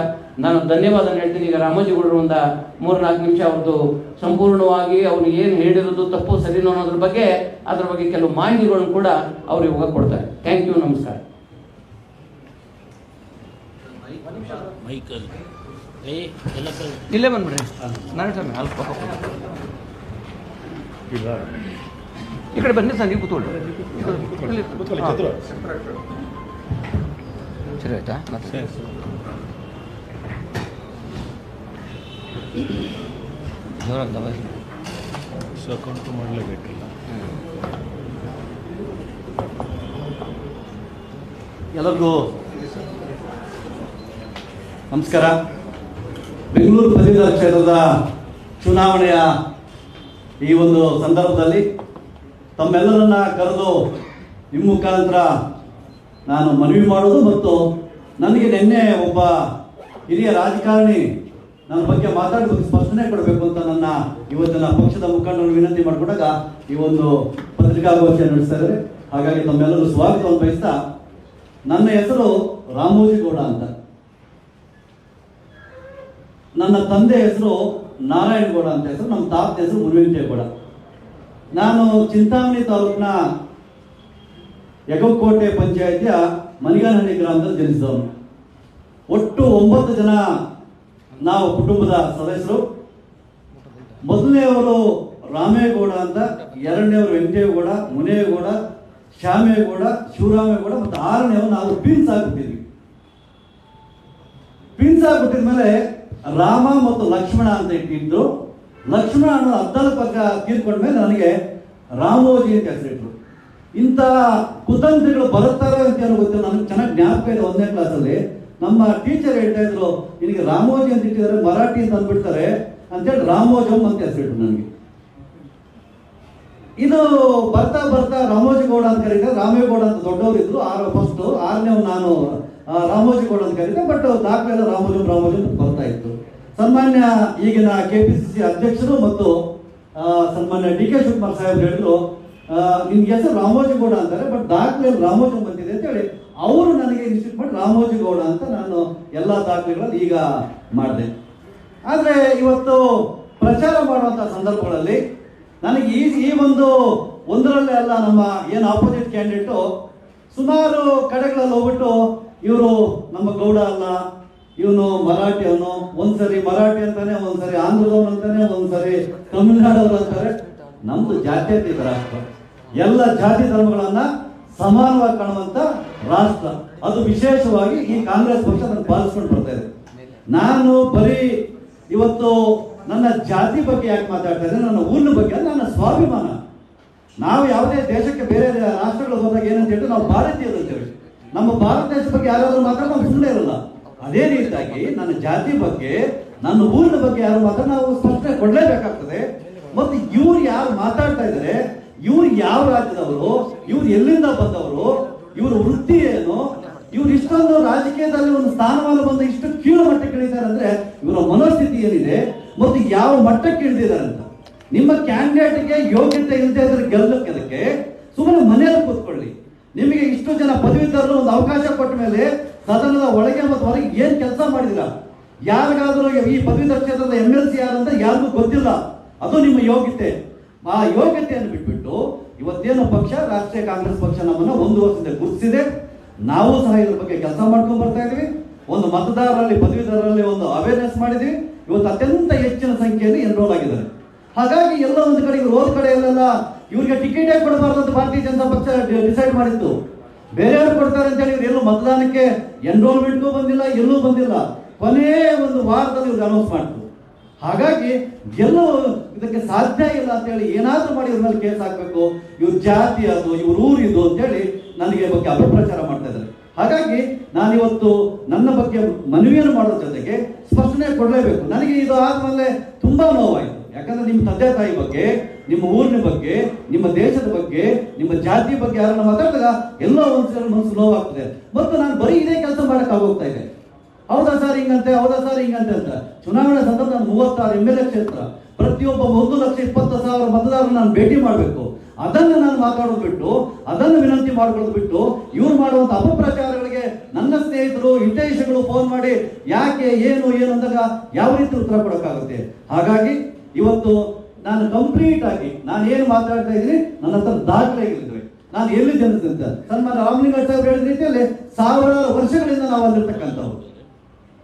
Speaker 2: ನಾನು ಧನ್ಯವಾದ ಹೇಳ್ತೀನಿ. ಈಗ ರಾಮೋಜಿಗೌಡರು ಒಂದು 3-4 ನಿಮಿಷ ಅವ್ರದ್ದು ಸಂಪೂರ್ಣವಾಗಿ ಅವ್ರು ಏನು ಹೇಳಿರೋದು ತಪ್ಪು ಸರಿನೋ ಅನ್ನೋದ್ರ ಬಗ್ಗೆ ಕೆಲವು ಮಾಹಿತಿಗಳನ್ನು ಕೂಡ ಅವ್ರು ಇವಾಗ ಕೊಡ್ತಾರೆ. ಥ್ಯಾಂಕ್ ಯು, ನಮಸ್ಕಾರ. ಇಲ್ಲೇ ಬಂದ್ಬಿಡ್ರಿ, ನಾನು ಸ್ವಾಮಿ ಅಲ್ಪ ಈ ಕಡೆ ಬನ್ನಿ ಸರ್, ನೀವು ಕೂತ್ಕೊಳ್ಳಿ. ಸರಿ ಆಯ್ತಾ? ಮತ್ತೆ
Speaker 1: ಅಕೌಂಟ್ ಮಾಡಲೇಬೇಕಿಲ್ಲ.
Speaker 5: ಎಲ್ಲರಿಗೂ ನಮಸ್ಕಾರ. ಬೆಂಗಳೂರು ಪದವೀಧರ ಕ್ಷೇತ್ರದ ಚುನಾವಣೆಯ ಈ ಒಂದು ಸಂದರ್ಭದಲ್ಲಿ ತಮ್ಮೆಲ್ಲರನ್ನ ಕರೆದು ನಿಮ್ಮ ಮುಖಾಂತರ ನಾನು ಮನವಿ ಮಾಡೋದು, ಮತ್ತು ನನಗೆ ನಿನ್ನೆ ಒಬ್ಬ ಹಿರಿಯ ರಾಜಕಾರಣಿ ನನ್ನ ಬಗ್ಗೆ ಮಾತಾಡೋದಕ್ಕೆ ಸ್ಪಷ್ಟನೆ ಕೊಡಬೇಕು ಅಂತ ನನ್ನ ಇವತ್ತಿನ ಪಕ್ಷದ ಮುಖಂಡರು ವಿನಂತಿ ಮಾಡಿಕೊಂಡಾಗ ಈ ಒಂದು ಪತ್ರಿಕಾಗೋಷ್ಠಿಯನ್ನು ನಡೆಸ್ತಾ ಇದ್ದಾರೆ. ಹಾಗಾಗಿ ತಮ್ಮೆಲ್ಲರೂ ಸ್ವಾಗತವನ್ನು ಬಯಸ್ತಾ, ನನ್ನ ಹೆಸರು ರಾಮೋಜಿಗೌಡ ಅಂತ. ನನ್ನ ತಂದೆ ಹೆಸರು ನಾರಾಯಣಗೌಡ ಅಂತ ಹೆಸರು, ನಮ್ಮ ತಾತ ಹೆಸರು ಮುರುವೆಂಕಟೇಗೌಡ. ನಾನು ಚಿಂತಾಮಣಿ ತಾಲೂಕಿನ ಯಗಕೋಟೆ ಪಂಚಾಯತಿಯ ಮನಿಗಾನಹಳ್ಳಿ ಗ್ರಾಮದಲ್ಲಿ ಜನಿಸಿದವನು. ಒಟ್ಟು 9 ಜನ ನಾವು ಕುಟುಂಬದ ಸದಸ್ಯರು. ಮೊದಲನೆಯವರು ರಾಮೇಗೌಡ ಅಂತ, ಎರಡನೇವರು ವೆಂಕಟೇಗೌಡ, ಮುನೇಗೌಡ, ಶ್ಯಾಮೇಗೌಡ, ಶಿವರಾಮೇಗೌಡ, ಮತ್ತು 6ನೇವರು ನಾವು ಪಿನ್ಸ್ ಆಗಿಬಿಟ್ಟಿದ್ವಿ. ಪಿನ್ಸ್ ಆಗಿಬಿಟ್ಟಿದ್ಮೇಲೆ ರಾಮ ಮತ್ತು ಲಕ್ಷ್ಮಣ ಅಂತ ಇಟ್ಟಿದ್ರು. ಲಕ್ಷ್ಮಣ ಅನ್ನೋ ಅದ್ದಲ ಪಕ್ಕ ತೀರ್ಕೊಂಡ್ಮೇಲೆ ನನಗೆ ರಾಮೋಜಿ ಅಂತ ಹೆಸರಿಟ್ರು. ಇಂಥ ಕುತಂತ್ರಿಗಳು ಬರುತ್ತಾರೆ ಅಂತ ಏನೋ ಗೊತ್ತಿಲ್ಲ, ನನಗೆ ಚೆನ್ನಾಗಿ ಜ್ಞಾಪಕ ಇದೆ. 1ನೇ ಕ್ಲಾಸಲ್ಲಿ ನಮ್ಮ ಟೀಚರ್ ಹೇಳ್ತಾ ಇದ್ರು, ನಿನಗೆ ರಾಮೋಜಿ ಅಂತ ಇಟ್ಟಿದ್ದಾರೆ, ಮರಾಠಿ ಅಂತ ಅಂದ್ಬಿಡ್ತಾರೆ ಅಂತೇಳಿ ರಾಮೋಜಮ್ ಅಂತ ಹೆಸರಿಟ್ರು ನನಗೆ. ಇದು ಬರ್ತಾ ಬರ್ತಾ ರಾಮೋಜಿಗೌಡ ಅಂತ ಕರೀತಾರೆ. ರಾಮೇಗೌಡ ಅಂತ ದೊಡ್ಡವರು ಇದ್ರು, ಫಸ್ಟ್ 6ನೇವ್ ನಾನು ರಾಮೋಜಿಗೌಡ ಅಂತ ಕರೀತೆ. ಬಟ್ ದಾಖಲೆ ರಾಮೋಜಮ್ ಬರ್ತಾ ಇತ್ತು. ಸನ್ಮಾನ್ಯ ಈಗಿನ KPCC ಅಧ್ಯಕ್ಷರು ಮತ್ತು ಸನ್ಮಾನ್ಯ DK ಶಿವಕುಮಾರ್ ಸಾಹೇಬ್ ಹೇಳಿದ್ರು, ನಿಮ್ಗೆ ಹೆಸರು ರಾಮೋಜಿಗೌಡ ಅಂತಾರೆ, ಬಟ್ ದಾಖಲೆಯಲ್ಲಿ ರಾಮೋಜಮ್ ಬಂದಿದೆ ಅಂತ ಹೇಳಿ ಅವರು ನನಗೆ ಇನ್ಸ್ಟಿಟ್ಯೂಟ್ ಮಾಡಿ ರಾಮೋಜಿಗೌಡ ಅಂತ ನಾನು ಎಲ್ಲ ದಾಖಲೆಗಳಲ್ಲಿ ಈಗ ಮಾಡಿದೆ. ಆದರೆ ಇವತ್ತು ಪ್ರಚಾರ ಮಾಡುವಂಥ ಸಂದರ್ಭಗಳಲ್ಲಿ ನನಗೆ ಈ ಒಂದು ಒಂದರಲ್ಲೇ ಅಲ್ಲ, ನಮ್ಮ ಏನು ಆಪೋಸಿಟ್ ಕ್ಯಾಂಡಿಡೇಟು ಸುಮಾರು ಕಡೆಗಳಲ್ಲಿ ಹೋಗ್ಬಿಟ್ಟು ಇವರು ನಮ್ಮ ಗೌಡ ಅಲ್ಲ, ಇವನು ಮರಾಠಿ, ಅವನು ಒಂದ್ಸರಿ ಮರಾಠಿ ಅಂತಾನೆ, ಒಂದ್ಸರಿ ಆಂಧ್ರದವನು ಅಂತಾನೆ, ಒಂದ್ಸರಿ ತಮಿಳುನಾಡವರು ಅಂತಾರೆ. ನಮ್ದು ಜಾತ್ಯತೀತ ರಾಷ್ಟ್ರ, ಎಲ್ಲ ಜಾತಿ ಧರ್ಮಗಳನ್ನ ಸಮಾನವಾಗಿ ಕಾಣುವಂತ ರಾಷ್ಟ್ರ. ಅದು ವಿಶೇಷವಾಗಿ ಈ ಕಾಂಗ್ರೆಸ್ ಪಕ್ಷ ಅದನ್ನು ಪಾಲಿಸ್ಕೊಂಡು ಬರ್ತಾ ಇದೆ. ನಾನು ಬರೀ ಇವತ್ತು ನನ್ನ ಜಾತಿ ಬಗ್ಗೆ ಯಾಕೆ ಮಾತಾಡ್ತಾ ಇದ್ದೇನೆ, ನನ್ನ ಊರಿನ ಬಗ್ಗೆ, ನನ್ನ ಸ್ವಾಭಿಮಾನ. ನಾವು ಯಾವುದೇ ದೇಶಕ್ಕೆ ಬೇರೆ ರಾಷ್ಟ್ರಗಳು ಹೋದಾಗ ಏನಂತ ಹೇಳಿದ್ರೆ ನಾವು ಭಾರತೀಯರು ಅಂತೇಳಿ, ನಮ್ಮ ಭಾರತ ದೇಶದ ಬಗ್ಗೆ ಯಾರಾದ್ರೂ ಮಾತಾಡೋದು ನಾವು ಸುಮ್ಮನೆ ಇರಲ್ಲ. ಅದೇ ರೀತಿಯಾಗಿ ನನ್ನ ಜಾತಿ ಬಗ್ಗೆ, ನನ್ನ ಊರಿನ ಬಗ್ಗೆ ಯಾರು ಮಾತ್ರ ನಾವು ಸ್ಪಷ್ಟನೆ ಕೊಡಲೇಬೇಕಾಗ್ತದೆ. ಮತ್ತು ಇವ್ರು ಯಾರು ಮಾತಾಡ್ತಾ ಇದ್ದಾರೆ, ಇವ್ರು ಯಾವ ರಾಜ್ಯದವರು, ಇವ್ರು ಎಲ್ಲಿಂದ ಬಂದವರು, ಇವ್ರ ವೃತ್ತಿ ಏನು, ಇವ್ರು ಇಷ್ಟೊಂದು ರಾಜಕೀಯದಲ್ಲಿ ಒಂದು ಸ್ಥಾನಮಾನ ಬಂದು ಇಷ್ಟು ಕೀಳು ಮಟ್ಟಕ್ಕೆ ಇಳಿದ್ದಾರೆ ಅಂದ್ರೆ ಇವರ ಮನೋಸ್ಥಿತಿ ಏನಿದೆ ಮತ್ತು ಯಾವ ಮಟ್ಟಕ್ಕೆ ಇಳಿದಿದ್ದಾರೆ ಅಂತ. ನಿಮ್ಮ ಕ್ಯಾಂಡಿಡೇಟ್ಗೆ ಯೋಗ್ಯತೆ ಇಲ್ಲದೆ ಇದ್ರೆ ಗೆಲ್ಲಕ್ಕೆ ಸುಮ್ಮನೆ ಮನೆಯಲ್ಲಿ ಕೂತ್ಕೊಳ್ಳಿ. ನಿಮಗೆ ಇಷ್ಟು ಜನ ಪದವೀಧರರು ಒಂದು ಅವಕಾಶ ಕೊಟ್ಟ ಮೇಲೆ ಸದನದ ಒಳಗೆ ಮತ್ತು ಹೊರಗೆ ಏನ್ ಕೆಲಸ ಮಾಡಿದಿರ, ಯಾರಿಗಾದ್ರೂ ಈ ಪದವೀಧರ ಕ್ಷೇತ್ರದ MLC ಯಾರಂತ ಯಾರಿಗೂ ಗೊತ್ತಿಲ್ಲ. ಅದು ನಿಮ್ಮ ಯೋಗ್ಯತೆ. ಆ ಯೋಗ್ಯತೆಯನ್ನು ಬಿಟ್ಬಿಟ್ಟು ಇವತ್ತೇನು ಪಕ್ಷ, ರಾಷ್ಟ್ರೀಯ ಕಾಂಗ್ರೆಸ್ ಪಕ್ಷ ನಮ್ಮನ್ನ 1 ವರ್ಷದಿಂದ ಗುರುತಿಸಿದೆ. ನಾವು ಸಹ ಇದ್ರ ಬಗ್ಗೆ ಕೆಲಸ ಮಾಡ್ಕೊಂಡು ಬರ್ತಾ ಇದೀವಿ. ಒಂದು ಮತದಾರರಲ್ಲಿ, ಪದವೀಧರರಲ್ಲಿ ಒಂದು ಅವೇರ್ನೆಸ್ ಮಾಡಿದ್ವಿ. ಇವತ್ತು ಅತ್ಯಂತ ಹೆಚ್ಚಿನ ಸಂಖ್ಯೆಯಲ್ಲಿ ಎನ್ರೋಲ್ ಆಗಿದ್ದಾರೆ. ಹಾಗಾಗಿ ಎಲ್ಲ ಒಂದು ಕಡೆ ಇವ್ರು ಹೋದ ಕಡೆ ಎಲ್ಲೆಲ್ಲ ಇವ್ರಿಗೆ ಟಿಕೆಟೇ ಕೊಡಬಾರ್ದು ಅಂತ ಭಾರತೀಯ ಜನತಾ ಪಕ್ಷ ಡಿಸೈಡ್ ಮಾಡಿತ್ತು. ಬೇರೆಯವ್ರು ಕೊಡ್ತಾರೆ ಅಂತ ಹೇಳಿ ಇವ್ರು ಎಲ್ಲೂ ಮತದಾನಕ್ಕೆ ಎನ್ರೋಲ್ಮೆಂಟ್ಗೂ ಬಂದಿಲ್ಲ, ಎಲ್ಲೂ ಬಂದಿಲ್ಲ. ಕೊನೆಯ ಒಂದು ವಾರದಲ್ಲಿ ಇವ್ರಿಗೆ ಅನೌನ್ಸ್ ಮಾಡ್ತು. ಹಾಗಾಗಿ ಗೆಲ್ಲುವ ಇದಕ್ಕೆ ಸಾಧ್ಯ ಇಲ್ಲ ಅಂತೇಳಿ ಏನಾದ್ರೂ ಮಾಡಿ ಇವ್ರ ಮೇಲೆ ಕೇಸ್ ಹಾಕಬೇಕು, ಇವ್ರ ಜಾತಿ ಅದು, ಇವ್ರ ಊರಿದು ಅಂತೇಳಿ ನನಗೆ ಬಗ್ಗೆ ಅಪಪ್ರಚಾರ ಮಾಡ್ತಾ ಇದ್ದಾರೆ. ಹಾಗಾಗಿ ನಾನಿವತ್ತು ನನ್ನ ಬಗ್ಗೆ ಮನವಿಯನ್ನು ಮಾಡೋದ್ರ ಜೊತೆಗೆ ಸ್ಪಷ್ಟನೆ ಕೊಡಲೇಬೇಕು. ನನಗೆ ಇದು ಆದ್ಮೇಲೆ ತುಂಬಾ ನೋವಾಯಿತು. ಯಾಕಂದ್ರೆ ನಿಮ್ಮ ತಂದೆ ತಾಯಿ ಬಗ್ಗೆ, ನಿಮ್ಮ ಊರಿನ ಬಗ್ಗೆ, ನಿಮ್ಮ ದೇಶದ ಬಗ್ಗೆ, ನಿಮ್ಮ ಜಾತಿ ಬಗ್ಗೆ ಯಾರನ್ನ ಮಾತಾಡಿದಾಗ ಎಲ್ಲೋ ಒಂದ್ಸಲ ಮನಸ್ಸು ನೋವಾಗ್ತದೆ. ಮತ್ತು ನಾನು ಬರೀ ಇದೇ ಕೆಲಸ ಮಾಡಕ್ ಆಗೋಗ್ತಾ ಇದೆ. ಹೌದಾ ಸರ್ ಹಿಂಗಂತೆ, ಹೌದಾ ಸರ್ ಹಿಂಗಂತೆ ಅಂತ. ಚುನಾವಣೆ ಸಂದರ್ಭ ನಾನು 36 MLA ಕ್ಷೇತ್ರ, ಪ್ರತಿಯೊಬ್ಬ 1,20,000 ಮತದಾರರು ನಾನು ಭೇಟಿ ಮಾಡಬೇಕು. ಅದನ್ನು ನಾನು ಮಾತಾಡೋದು ಬಿಟ್ಟು, ಅದನ್ನು ವಿನಂತಿ ಮಾಡ್ಕೊಳ್ಳೋದು ಬಿಟ್ಟು, ಇವ್ರು ಮಾಡುವಂತ ಅಪಪ್ರಚಾರಗಳಿಗೆ ನನ್ನ ಸ್ನೇಹಿತರು ಹಿತೈಷಿಗಳು ಫೋನ್ ಮಾಡಿ ಯಾಕೆ ಏನು ಏನು ಅಂದಾಗ ಯಾವ ರೀತಿ ಉತ್ತರ ಕೊಡೋಕ್ಕಾಗುತ್ತೆ. ಹಾಗಾಗಿ ಇವತ್ತು ನಾನು ಕಂಪ್ಲೀಟ್ ಆಗಿ ನಾನು ಏನು ಮಾತಾಡ್ತಾ ಇದ್ದೀನಿ ನನ್ನ ಹತ್ರ ದಾಖಲೆ ಇಲ್ಲಿದ್ವಿ. ನಾನು ಎಲ್ಲಿ ಜನಿಸಿದ್ದೆ ಸನ್ಮಾನ ರಾಮಲಿಂಗ ಸಾಹೇಬ್ ಹೇಳಿದ ರೀತಿಯಲ್ಲಿ ಸಾವಿರಾರು ವರ್ಷಗಳಿಂದ ನಾವು ಅಲ್ಲಿರ್ತಕ್ಕಂಥವ್ರು.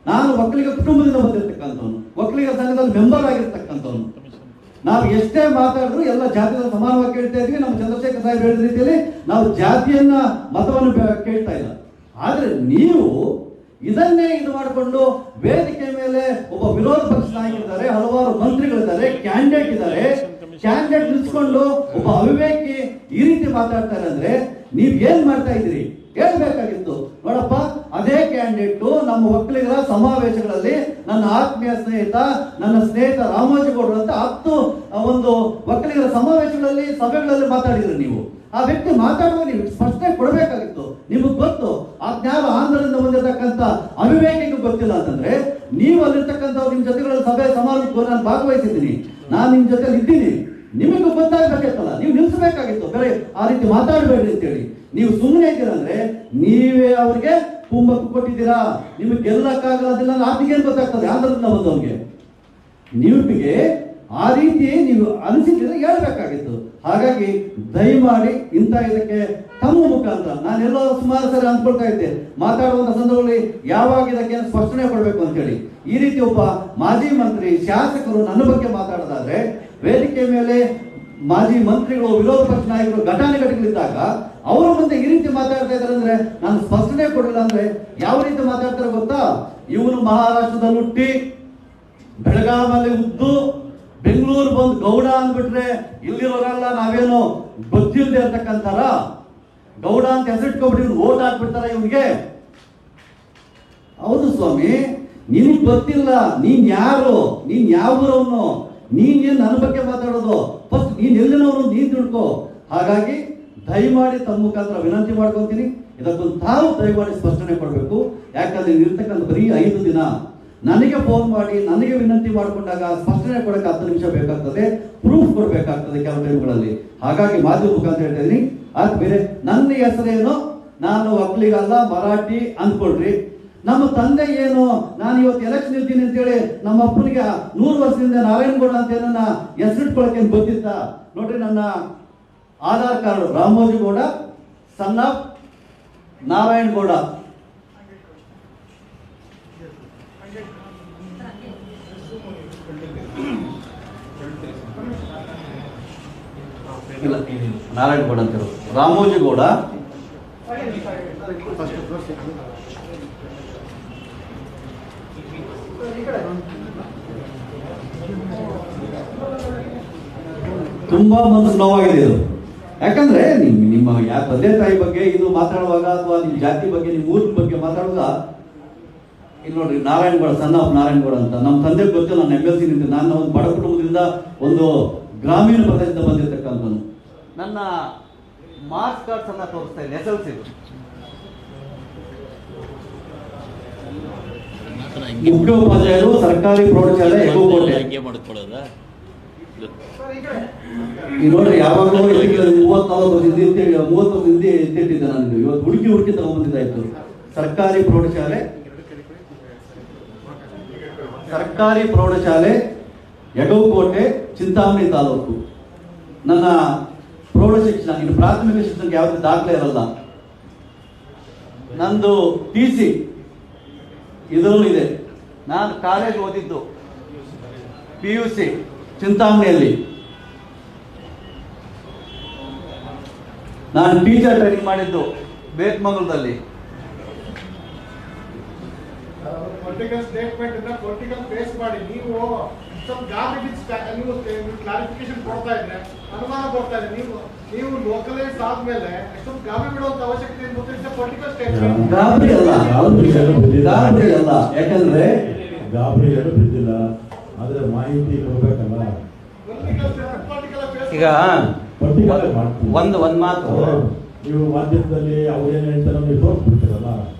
Speaker 5: ನಾನು ಒಕ್ಕಲಿಗ ಕುಟುಂಬದಿಂದ ಬಂದಿರ್ತಕ್ಕಂಥವನು, ಒಕ್ಕಲಿಗ ಸಂಘದಲ್ಲಿ ಮೆಂಬರ್ ಆಗಿರ್ತಕ್ಕಂಥವನು. ನಾವು ಎಷ್ಟೇ ಮಾತಾಡಿದ್ರು ಎಲ್ಲ ಜಾತಿಗಳ ಸಮಾನವಾಗಿ ಕೇಳ್ತಾ ಇದ್ವಿ. ನಮ್ಮ ಚಂದ್ರಶೇಖರ್ ಸಾಹೇಬ್ ಹೇಳಿದ ರೀತಿಯಲ್ಲಿ ನಾವು ಜಾತಿಯನ್ನ ಮತವನ್ನು ಕೇಳ್ತಾ ಇಲ್ಲ. ಆದ್ರೆ ನೀವು ಇದನ್ನೇ ಇದು ಮಾಡಿಕೊಂಡು ವೇದಿಕೆ ಮೇಲೆ ಒಬ್ಬ ವಿರೋಧ ಪಕ್ಷ ನಾಯಕರಿದ್ದಾರೆ, ಹಲವಾರು ಮಂತ್ರಿಗಳಿದ್ದಾರೆ, ಕ್ಯಾಂಡಿಡೇಟ್ ಇದ್ದಾರೆ. ಕ್ಯಾಂಡಿಡೇಟ್ ನಿಲ್ಸ್ಕೊಂಡು ಒಬ್ಬ ಅವಿವೇಕಿ ಈ ರೀತಿ ಮಾತಾಡ್ತಾರೆ ಅಂದ್ರೆ ನೀವ್ ಏನ್ ಮಾಡ್ತಾ ಇದ್ದೀರಿ ಹೇಳ್ಬೇಕಾಗಿತ್ತು. ನೋಡಪ್ಪ, ಅದೇ ಕ್ಯಾಂಡಿಡೇಟ್ ನಮ್ಮ ಒಕ್ಕಲಿಗರ ಸಮಾವೇಶಗಳಲ್ಲಿ ನನ್ನ ಆತ್ಮೀಯ ಸ್ನೇಹಿತ, ನನ್ನ ಸ್ನೇಹಿತ ರಾಮೋಜಿಗೌಡರು ಅಂತ 10 ಒಂದು ಒಕ್ಕಲಿಗರ ಸಮಾವೇಶಗಳಲ್ಲಿ ಸಭೆಗಳಲ್ಲಿ ಮಾತಾಡಿದ್ರಿ ನೀವು. ಆ ವ್ಯಕ್ತಿ ಮಾತಾಡುವ ನೀವು ಸ್ಪಷ್ಟನೆ ಕೊಡಬೇಕಾಗಿತ್ತು. ನಿಮಗೆ ಗೊತ್ತು ಆ ಜ್ಞಾನ ಆಂಧ್ರದಿಂದ ಬಂದಿರತಕ್ಕಂಥ ಅವಿವೇಕಿಗೆ ಗೊತ್ತಿಲ್ಲ ಅಂತಂದ್ರೆ ನೀವು ಅಲ್ಲಿರ್ತಕ್ಕಂಥ ನಿಮ್ ಜೊತೆಗಳಲ್ಲಿ ಸಭೆ ಸಮಾವೇಶಕ್ಕೆ ನಾನು ಭಾಗವಹಿಸಿದ್ದೀನಿ, ನಾನು ನಿಮ್ ಜೊತೆ ಇದ್ದೀನಿ, ನಿಮಗೂ ಗೊತ್ತಾಗಬೇಕಿತ್ತಲ್ಲ, ನೀವು ನಿಲ್ಸಬೇಕಾಗಿತ್ತು. ಬೇರೆ ಆ ರೀತಿ ಮಾತಾಡಬೇಡ್ರಿ ಅಂತೇಳಿ. ನೀವು ಸುಮ್ಮನೆ ಇದ್ದೀರಂದ್ರೆ ನೀವೇ ಅವ್ರಿಗೆ ಕುಮ್ಮಕ್ಕು ಕೊಟ್ಟಿದ್ದೀರಾ. ನಿಮಗೆ ಗೆಲ್ಲಕ್ಕಾಗಲ್ಲ, ಆತಗೇನು ಗೊತ್ತಾಗ್ತದೆ ಆಂಧ್ರದಿಂದ ಬಂದವನಿಗೆ. ನಿಮಗೆ ಆ ರೀತಿ ನೀವು ಅನಿಸಿದ್ರೆ ಹೇಳ್ಬೇಕಾಗಿತ್ತು. ಹಾಗಾಗಿ ದಯಮಾಡಿ ಇಂಥ ಇದಕ್ಕೆ ತಮ್ಮ ಮುಖಾಂತರ ನಾನೆಲ್ಲೋ ಸುಮಾರು ಸರಿ ಅಂದ್ಕೊಳ್ತಾ ಇದ್ದೆ, ಮಾತಾಡುವಂತ ಸಂದರ್ಭದಲ್ಲಿ ಯಾವಾಗ ಇದಕ್ಕೆ ಸ್ಪಷ್ಟನೆ ಕೊಡಬೇಕು ಅಂತ ಹೇಳಿ. ಈ ರೀತಿ ಒಬ್ಬ ಮಾಜಿ ಮಂತ್ರಿ, ಶಾಸಕರು ನನ್ನ ಬಗ್ಗೆ ಮಾತಾಡೋದಾದ್ರೆ ವೇದಿಕೆ ಮೇಲೆ ಮಾಜಿ ಮಂತ್ರಿಗಳು, ವಿರೋಧ ಪಕ್ಷ ನಾಯಕರು ಘಟಾನುಘಟಿಗಳಿದ್ದಾಗ ಅವರ ಮುಂದೆ ಈ ರೀತಿ ಮಾತಾಡ್ತಾ ಇದ್ದಾರೆ ಅಂದ್ರೆ ನಾನು ಸ್ಪಷ್ಟನೆ ಕೊಡಲಿಲ್ಲ ಅಂದ್ರೆ ಯಾವ ರೀತಿ ಮಾತಾಡ್ತಾರೆ ಗೊತ್ತಾ? ಇವನು ಮಹಾರಾಷ್ಟ್ರದಲ್ಲಿ ಹುಟ್ಟಿ ಬೆಳಗಾಮಲ್ಲಿ ಉದ್ದು ಬೆಂಗಳೂರು ಬಂದು ಗೌಡ ಅಂದ್ಬಿಟ್ರೆ ಇಲ್ಲಿರೋರೆಲ್ಲ ನಾವೇನು ಗೊತ್ತಿಲ್ಲದೆ ಇರ್ತಕ್ಕಂತಾರ, ಗೌಡ ಅಂತ ಹೆಸರಿಟ್ಕೊಬಿಟ್ಟು ಓಟ್ ಹಾಕ್ಬಿಡ್ತಾರ ಇವನಿಗೆ. ಹೌದು ಸ್ವಾಮಿ, ನಿನಗ್ ಗೊತ್ತಿಲ್ಲ ನೀನ್ ಯಾರು, ನೀನ್ ಯಾವ ಊರವನು, ನೀನ್ ಏನ್ ನನ್ನ ಬಗ್ಗೆ ಮಾತಾಡೋದು, ಫಸ್ಟ್ ನೀನ್ ಎಲ್ಲಿನವನು ನೀನ್ ತಿಳ್ಕೊ. ಹಾಗಾಗಿ ದಯಮಾಡಿ ತಮ್ಮ ಮುಖಾಂತರ ವಿನಂತಿ ಮಾಡ್ಕೊಂತೀನಿ, ಇದಕ್ಕೊಂದು ತಾವು ದಯಮಾಡಿ ಸ್ಪಷ್ಟನೆ ಕೊಡಬೇಕು. ಯಾಕಂದ್ರೆ ಇರ್ತಕ್ಕಂಥ ಬರೀ 5 ದಿನ ನನಗೆ ಫೋನ್ ಮಾಡಿ ನನಗೆ ವಿನಂತಿ ಮಾಡಿಕೊಂಡಾಗ ಸ್ಪಷ್ಟನೆ ಕೊಡಕ್ಕೆ 10 ನಿಮಿಷ ಬೇಕಾಗ್ತದೆ, ಪ್ರೂಫ್ ಕೊಡಬೇಕಾಗ್ತದೆ ಕೆಲವು ಟೈಮ್ಗಳಲ್ಲಿ. ಹಾಗಾಗಿ ಮಾಧ್ಯಮ ಮುಖಾಂತರ ಹೇಳ್ತಾ ಇದೀನಿ. ಅದು ಬೇರೆ ನನ್ನ ಹೆಸರೇನು, ನಾನು ಒಕ್ಕಲಿಗಲ್ಲ ಮರಾಠಿ ಅಂದ್ಕೊಳ್ರಿ. ನಮ್ಮ ತಂದೆ ಏನು, ನಾನು ಇವತ್ತು ಎಲೆಕ್ಷನ್ ಇರ್ತೀನಿ ಅಂತೇಳಿ ನಮ್ಮ ಅಪ್ಪನಿಗೆ 100 ವರ್ಷದಿಂದ ನಾರಾಯಣಗೌಡ ಅಂತ ಏನನ್ನ ಹೆಸರಿಟ್ಕೊಳಕ್ಕೆ ಗೊತ್ತಿತ್ತ? ನೋಡ್ರಿ, ನನ್ನ Aadhaar card Ramojigowda son of Narayanagowda. ಇಲ್ಲ, ನಾರಾಯಣಗೌಡ ಅಂತ ರಾಮೋಜಿಗೌಡ ತುಂಬಾ ಮನಸ್ಸು ನೋವಾಗಿದೆ ಇದು. ಯಾಕಂದ್ರೆ ನಿಮ್ಮ ಯಾವ ತಂದೆ ತಾಯಿ ಬಗ್ಗೆ ಇದು ಮಾತಾಡುವಾಗ ಅಥವಾ ನಿಮ್ಮ ಜಾತಿ ಬಗ್ಗೆ, ನಿಮ್ಮ ಊರಿನ ಬಗ್ಗೆ ಮಾತಾಡುವಾಗ, ಇಲ್ಲಿ ನೋಡ್ರಿ ನಾರಾಯಣಗೌಡ ಸನ್ ಆಫ್ ನಾರಾಯಣಗೌಡ ಅಂತ ನಮ್ಮ ತಂದೆ ಗೊತ್ತು. ನಾನು MLC ನಿಂತ, ನಾನು ಒಂದು ಬಡ ಕುಟುಂಬದಿಂದ ಒಂದು ಗ್ರಾಮೀಣ ಪ್ರದೇಶದಿಂದ ಬಂದಿರತಕ್ಕಂಥನು. ನನ್ನ ಮಾರ್ಕ್ಸ್ ಕಾರ್ಡ್ಸ್ ಅನ್ನ ತೋರಿಸ್ತಾ ಇದ್ದೀನಿ, SLC ಮುಖ್ಯೋಪಾಧ್ಯಾಯರು ಸರ್ಕಾರಿ ಪ್ರೌಢಶಾಲೆ ಎಗೋಕೋಟೆ. ಈ ನೋಡ್ರಿ, ಯಾವಾಗಲೂ 30-40 ವರ್ಷ ಹಿಂದೆ ಎತ್ತಿಟ್ಟಿದ್ದೆ ನಾನು. ಇವತ್ತು ಹುಡುಕಿ ತಗೊಂಡ್ಬಂದಿದ್ದಾಯ್ತು. ಸರ್ಕಾರಿ ಪ್ರೌಢಶಾಲೆ ಯಗೌಕೋಟೆ, ಚಿಂತಾಮಣಿ ತಾಲೂಕು. ನನ್ನ ಪ್ರೌಢ ಶಿಕ್ಷಣ, ಇನ್ನು ಪ್ರಾಥಮಿಕ ಶಿಕ್ಷಣಕ್ಕೆ ಯಾವುದೇ ದಾಖಲೆ ಇರಲ್ಲ. ನಂದು TC ಇದರಲ್ಲೂ ಇದೆ. ನಾನು ಕಾಲೇಜ್ ಓದಿದ್ದು PUC ಚಿಂತಾಮಣಿಯಲ್ಲಿ. ನಾನು ಟೀಚರ್ ಟ್ರೈನಿಂಗ್ ಮಾಡಿದ್ದು ಬೇತ್ಮಂಗಲದಲ್ಲಿ.
Speaker 6: ಪೊಲಿಟಿಕಲ್ ಸ್ಟೇಟ್ಮೆಂಟ್ ಇಂದ ಪೊಲಿಟಿಕಲ್ ಫೇಸ್ ಮಾಡಿ ನೀವು ಸ್ವಲ್ಪ ನೀವು ಕ್ಲಾರಿಫಿಕೇಶನ್ ಕೊಡ್ತಾ ಇದ್ರೆ ಅನುಮಾನ ಬರ್ತಾ ಇದೆ. ನೀವು ಲೋಕಲೈಸ್ ಆದ್ಮೇಲೆ ಎಷ್ಟೊಂದು ಗಾಬರಿ ಬಿಡುವಂತ ಅವಶ್ಯಕತೆ ಏನು ಗೊತ್ತಿಲ್ಲ. ಪೊಲಿಟಿಕಲ್ ಸ್ಟೇಟ್ಮೆಂಟ್
Speaker 5: ಗಾಬರಿ ಅಲ್ಲ, ಗಾಬರಿ ಅಲ್ಲ. ಯಾಕಂದ್ರೆ
Speaker 3: ಗಾಬರಿ ಏನು ಬಿದ್ದಿಲ್ಲ, ಆದ್ರೆ ಮಾಹಿತಿ ಕೊಡ್ಬೇಕಲ್ಲ.
Speaker 2: ಈಗ
Speaker 3: ಪರ್ಟಿಕ್ಯುಲರ್ ಮಾಡ್ತೀವಿ.
Speaker 2: ಒಂದು ಮಾತು,
Speaker 3: ನೀವು ಮಾಧ್ಯಮದಲ್ಲಿ ಅವ್ರೇನು ಹೇಳ್ತಾರೆ ನೀವು ತೋರಿಸ್ಬಿಡ್ತೀರಲ್ಲ,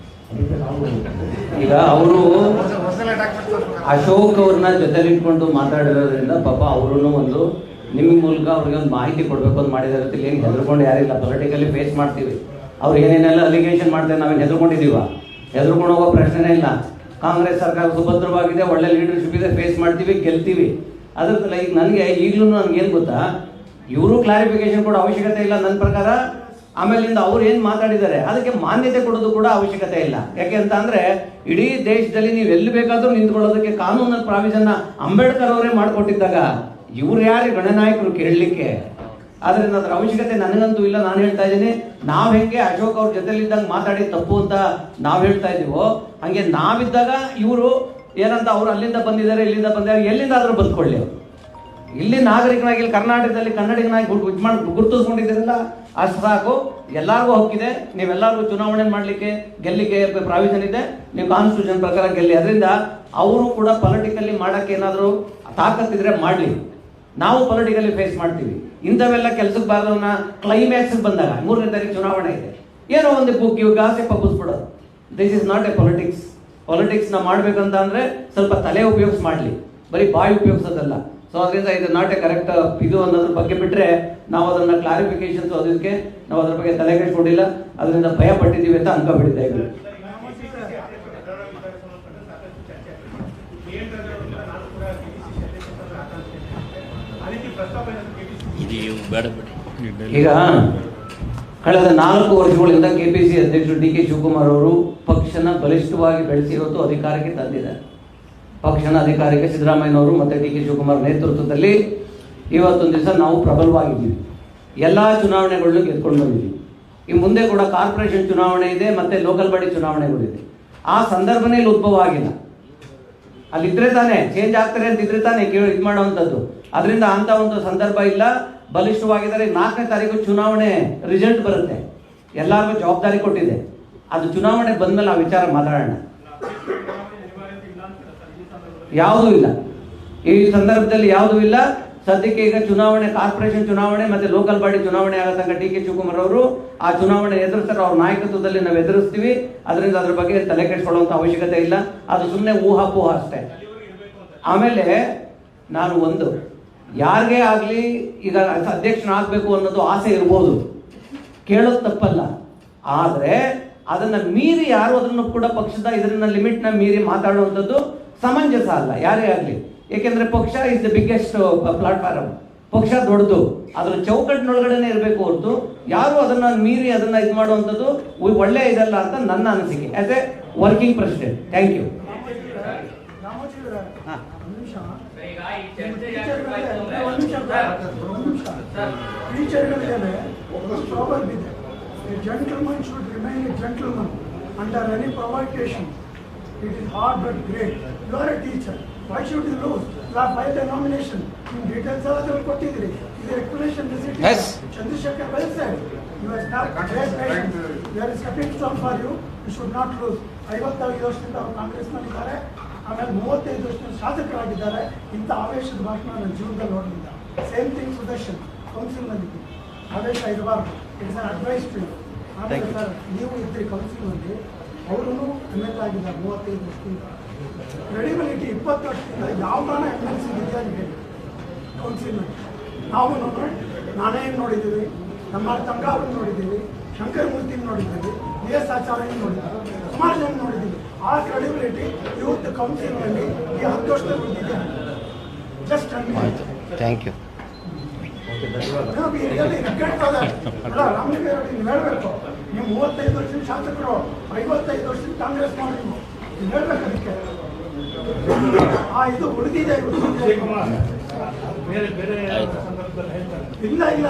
Speaker 3: ಅದಕ್ಕೆ ನಾವು
Speaker 2: ಈಗ ಅವರು ಅಶೋಕ್ ಅವ್ರನ್ನ ಜೊತೆಲಿಟ್ಕೊಂಡು ಮಾತಾಡಿರೋದ್ರಿಂದ ಪಾಪ ಅವರು ಒಂದು ನಿಮ್ಮ ಮೂಲಕ ಅವ್ರಿಗೆ ಒಂದು ಮಾಹಿತಿ ಕೊಡಬೇಕು ಅಂತ ಮಾಡಿದಾರೆ. ಏನು ಹೆದರ್ಕೊಂಡು ಯಾರಿಲ್ಲ, ಪೊಲಿಟಿಕಲಿ ಫೇಸ್ ಮಾಡ್ತೀವಿ. ಅವ್ರು ಏನೇನೆಲ್ಲ ಅಲಿಗೇಷನ್ ಮಾಡ್ತಾರೆ, ನಾವೇನು ಹೆದರ್ಕೊಂಡಿದ್ದೀವ? ಹೆದರ್ಕೊಂಡು ಹೋಗೋ ಪ್ರಶ್ನೆನೇ ಇಲ್ಲ. ಕಾಂಗ್ರೆಸ್ ಸರ್ಕಾರ ಸುಭದ್ರವಾಗಿದೆ, ಒಳ್ಳೆ ಲೀಡರ್ಶಿಪ್ ಇದೆ, ಫೇಸ್ ಮಾಡ್ತೀವಿ, ಗೆಲ್ತೀವಿ. ಅದ್ರದ್ದಲ್ಲ ಈಗ ನನಗೆ ಈಗಲೂ ನನಗೇನು ಗೊತ್ತಾ, ಇವರು ಕ್ಲಾರಿಫಿಕೇಶನ್ ಕೊಡೋ ಅವಶ್ಯಕತೆ ಇಲ್ಲ ನನ್ನ ಪ್ರಕಾರ. ಆಮೇಲಿಂದ ಅವ್ರು ಏನು ಮಾತಾಡಿದ್ದಾರೆ ಅದಕ್ಕೆ ಮಾನ್ಯತೆ ಕೊಡೋದು ಕೂಡ ಅವಶ್ಯಕತೆ ಇಲ್ಲ. ಯಾಕೆ ಅಂತ ಅಂದರೆ ಇಡೀ ದೇಶದಲ್ಲಿ ನೀವು ಎಲ್ಲಿ ಬೇಕಾದರೂ ನಿಂತ್ಕೊಳ್ಳೋದಕ್ಕೆ ಕಾನೂನಲ್ಲಿ ಪ್ರಾವಿಷನ್ನ ಅಂಬೇಡ್ಕರ್ ಅವರೇ ಮಾಡಿಕೊಟ್ಟಿದ್ದಾಗ ಇವ್ರು ಯಾರು ಗಣನಾಯಕರು ಕೇಳಲಿಕ್ಕೆ? ಆದ್ದರಿಂದ ಅದರ ಅವಶ್ಯಕತೆ ನನಗಂತೂ ಇಲ್ಲ. ನಾನು ಹೇಳ್ತಾ ಇದ್ದೀನಿ, ನಾವು ಹೆಂಗೆ ಅಶೋಕ್ ಅವ್ರ ಜೊತೆಲಿದ್ದಂಗೆ ಮಾತಾಡಿ ತಪ್ಪು ಅಂತ ನಾವು ಹೇಳ್ತಾ ಇದ್ದೀವೋ, ಹಾಗೆ ನಾವಿದ್ದಾಗ ಇವರು ಏನಂತ ಅವ್ರು ಅಲ್ಲಿಂದ ಬಂದಿದ್ದಾರೆ ಇಲ್ಲಿಂದ ಬಂದಿದ್ದಾರೆ, ಎಲ್ಲಿಂದಾದರೂ ಬಂದ್ಕೊಳ್ಳಿ. ಅವರು ಇಲ್ಲಿ ನಾಗರಿಕನಾಗಿ ಇಲ್ಲಿ ಕರ್ನಾಟಕದಲ್ಲಿ ಕನ್ನಡಿಗನಾಗಿ ಗುರುತಿಸ್ಕೊಂಡಿದ್ದೀರಲ್ಲ, ಅಷ್ಟು ಸಾಕು. ಎಲ್ಲರಿಗೂ ಹಕ್ಕಿದೆ, ನೀವೆಲ್ಲರಿಗೂ ಚುನಾವಣೆ ಮಾಡಲಿಕ್ಕೆ ಗೆಲ್ಲಿಕ್ಕೆ ಪ್ರಾವಿಷನ್ ಇದೆ, ನೀವು ಕಾನ್ಸ್ಟಿಟ್ಯೂಷನ್ ಪ್ರಕಾರ ಗೆಲ್ಲಿ. ಅದರಿಂದ ಅವರು ಕೂಡ ಪೊಲಿಟಿಕಲಿ ಮಾಡೋಕ್ಕೆ ಏನಾದರೂ ತಾಕತ್ತಿದ್ರೆ ಮಾಡಲಿ, ನಾವು ಪೊಲಿಟಿಕಲಿ ಫೇಸ್ ಮಾಡ್ತೀವಿ. ಇಂಥವೆಲ್ಲ ಕೆಲಸಕ್ಕೆ ಬಾರದವನ್ನ ಕ್ಲೈಮ್ಯಾಕ್ಸ್ ಬಂದಾಗ 3ನೇ ತಾರೀಕು ಚುನಾವಣೆ ಇದೆ, ಏನೋ ಒಂದು ಇವಾಗ ಆಸೆ ಪಬ್ಬಿಸ್ಬಿಡೋದು. This is not a politics. ಪೊಲಿಟಿಕ್ಸ್ನ ಮಾಡಬೇಕಂತ ಅಂದರೆ ಸ್ವಲ್ಪ ತಲೆ ಉಪಯೋಗಿಸಿ ಮಾಡಲಿ, ಬರೀ ಬಾಯಿ ಉಪಯೋಗಿಸೋದಲ್ಲ. ಸೊ ಅದರಿಂದ ಇದು ನಾಟ್ ಎ ಕರೆಕ್ಟ್ ಇದು ಅನ್ನೋದ್ರ ಬಗ್ಗೆ ಬಿಟ್ಟರೆ ನಾವು ಅದನ್ನು ಕ್ಲಾರಿಫಿಕೇಶನ್ಸ್ ಅದಕ್ಕೆ ನಾವು ಅದ್ರ ಬಗ್ಗೆ ತಲೆ ಕೆಡಿಸ್ಕೊಂಡಿಲ್ಲ, ಅದರಿಂದ ಭಯ ಪಟ್ಟಿದ್ದೀವಿ ಅಂತ ಅನ್ಕೋಬಿಟ್ಟಿದ್ದೆ. ಈಗ ಕಳೆದ 4 ವರ್ಷಗಳಿಂದ ಕೆಪಿಸಿ ಅಧ್ಯಕ್ಷರು ಡಿ ಕೆ ಶಿವಕುಮಾರ್ ಅವರು ಪಕ್ಷನ ಬಲಿಷ್ಠವಾಗಿ ಬೆಳೆಸಿ ಇವತ್ತು ಅಧಿಕಾರಕ್ಕೆ ತಂದಿದ್ದಾರೆ. ಪಕ್ಷನ ಅಧಿಕಾರಕ್ಕೆ ಸಿದ್ದರಾಮಯ್ಯನವರು ಮತ್ತು ಡಿ ಕೆ ಶಿವಕುಮಾರ್ ನೇತೃತ್ವದಲ್ಲಿ ಇವತ್ತೊಂದು ದಿವಸ ನಾವು ಪ್ರಬಲವಾಗಿದ್ದೀವಿ. ಎಲ್ಲ ಚುನಾವಣೆಗಳನ್ನು ಗೆದ್ಕೊಂಡು ಬಂದಿದ್ದೀವಿ. ಈ ಮುಂದೆ ಕೂಡ ಕಾರ್ಪೊರೇಷನ್ ಚುನಾವಣೆ ಇದೆ ಮತ್ತು ಲೋಕಲ್ ಬಾಡಿ ಚುನಾವಣೆಗಳಿದೆ. ಆ ಸಂದರ್ಭನೇ ಇಲ್ಲಿ ಉದ್ಭವ ಆಗಿಲ್ಲ. ಅಲ್ಲಿದ್ದರೆ ತಾನೇ ಚೇಂಜ್ ಆಗ್ತಾರೆ ಅಂತಿದ್ರೆ ತಾನೇ ಇದು ಮಾಡೋವಂಥದ್ದು. ಅದರಿಂದ ಅಂಥ ಒಂದು ಸಂದರ್ಭ ಇಲ್ಲ. ಬಲಿಷ್ಠವಾಗಿದ್ದಾರೆ. 4ನೇ ತಾರೀಕು ಚುನಾವಣೆ ರಿಸಲ್ಟ್ ಬರುತ್ತೆ, ಎಲ್ಲರಿಗೂ ಜವಾಬ್ದಾರಿ ಕೊಟ್ಟಿದೆ. ಅದು ಚುನಾವಣೆ ಬಂದಮೇಲೆ ಆ ವಿಚಾರ ಮಾತಾಡೋಣ. ಯಾವುದೂ ಇಲ್ಲ ಈ ಸಂದರ್ಭದಲ್ಲಿ, ಯಾವುದೂ ಇಲ್ಲ ಸದ್ಯಕ್ಕೆ. ಈಗ ಚುನಾವಣೆ, ಕಾರ್ಪೊರೇಷನ್ ಚುನಾವಣೆ ಮತ್ತು ಲೋಕಲ್ ಬಾಡಿ ಚುನಾವಣೆ ಆಗೋ ತನಕ ಡಿ ಕೆ ಶಿವಕುಮಾರ್ ಅವರು ಆ ಚುನಾವಣೆ ಎದುರಿಸ್ತಾರೆ. ಅವ್ರ ನಾಯಕತ್ವದಲ್ಲಿ ನಾವು ಎದುರಿಸ್ತೀವಿ. ಅದರಿಂದ ಅದ್ರ ಬಗ್ಗೆ ತಲೆ ಕೆಡಿಸ್ಕೊಳ್ಳುವಂಥ ಅವಶ್ಯಕತೆ ಇಲ್ಲ. ಅದು ಸುಮ್ಮನೆ ಊಹಾಪೋಹ ಅಷ್ಟೇ. ಆಮೇಲೆ ನಾನು ಒಂದು ಯಾರಿಗೇ ಆಗಲಿ ಈಗ ಅಧ್ಯಕ್ಷನಾಗಬೇಕು ಅನ್ನೋದು ಆಸೆ ಇರ್ಬೋದು, ಕೇಳೋದು ತಪ್ಪಲ್ಲ. ಆದರೆ ಅದನ್ನು ಮೀರಿ ಯಾರು ಅದನ್ನು ಕೂಡ ಪಕ್ಷದ ಇದನ್ನ ಲಿಮಿಟ್ನ ಮೀರಿ ಮಾತಾಡುವಂಥದ್ದು ಸಮಂಜಸ ಅಲ್ಲ ಯಾರೇ ಆಗಲಿ. ಏಕೆಂದರೆ ಪಕ್ಷ ಇಸ್ ದ ಬಿಗ್ಗೆಸ್ಟ್ ಪ್ಲಾಟ್ಫಾರ್ಮ್. ಪಕ್ಷ ದೊಡ್ಡದು, ಅದರ ಚೌಕಟ್ಟಿನೊಳಗಡೆನೇ ಇರಬೇಕು ಹೊರತು ಯಾರು ಅದನ್ನು ಮೀರಿ ಅದನ್ನು ಇದು ಮಾಡುವಂಥದ್ದು ಒಳ್ಳೆಯ ಇದಲ್ಲ ಅಂತ ನನ್ನ ಅನಿಸಿಕೆ as a working president. Thank you.
Speaker 7: Gentleman should remain a gentleman under any provocation. It is hard but great. You are a teacher. Why should you lose? You have filed a nomination. In details are ಕೊಟ್ಟಿದ್ದೀರಿ. This explanation visit.
Speaker 2: Yes.
Speaker 7: Chandrasekhar well said. You have not great patience. There is stepping stone for you. You should not lose. 55 ವರ್ಷದಿಂದ ಅವರು ಕಾಂಗ್ರೆಸ್ನಲ್ಲಿದ್ದಾರೆ. ಆಮೇಲೆ 35 ವರ್ಷದಿಂದ ಶಾಸಕರಾಗಿದ್ದಾರೆ. ಇಂಥ ಆವೇಶದ ಭಾಷಣ ನನ್ನ ಜೀವನದಲ್ಲಿ ನೋಡಲಿಲ್ಲ. ಸೇಮ್ ಥಿಂಗ್ ಸುದರ್ಶನ್ ಕೌನ್ಸಿಲ್ನಲ್ಲಿದ್ದು ಆವೇಶ ಇರಬಾರ್ದು. It's an advice to you. ಆಮೇಲೆ ಸರ್ ನೀವು ಇದ್ರಿ ಕೌನ್ಸಿಲ್ನಲ್ಲಿ, ಅವರು MLA ಆಗಿದ್ದಾರೆ 35 ವರ್ಷದಿಂದ. ಕ್ರೆಡಿಬಿಲಿಟಿ 20 ವರ್ಷದಿಂದ ಯಾವ ಕಾರಣ MLC ಇದೆಯಾ ಅಂತ ಹೇಳಿ ಕೌನ್ಸಿಲ್ನಲ್ಲಿ ನಾವು ನಾನೇನು ನೋಡಿದ್ದೀವಿ, ನಮ್ಮ ತಂಗಾವನ್ನು ನೋಡಿದ್ದೀವಿ, ಶಂಕರ್ ಮೂರ್ತಿನ ನೋಡಿದ್ದೀವಿ, BS ಆಚಾರ್ಯನ ನೋಡಿದ್ದೀವಿ, ಸುಮಾರು ಜನ ನೋಡಿದ್ದೀವಿ. ಆ ಕ್ರೆಡಿಬಿಲಿಟಿ ಇವತ್ತು ಕೌನ್ಸಿಲ್ನಲ್ಲಿ ಈ 10 ವರ್ಷದಲ್ಲಿ ಬಂದಿದೆ. Just
Speaker 2: thank you.
Speaker 7: ರಾಮಲಿಂಗಾರೆಡ್ಡಿ ನೀವು ಹೇಳಬೇಕು, ನೀವು 35 ವರ್ಷದ ಶಾಸಕರು, 55 ವರ್ಷದ ಕಾಂಗ್ರೆಸ್ ಮಾಡಿದ್ರು, ನೀವು ಹೇಳ್ಬೇಕು ಅದಕ್ಕೆ. ಇದು ಉಳಿದಿದೆ ಇಲ್ಲ ಇಲ್ಲ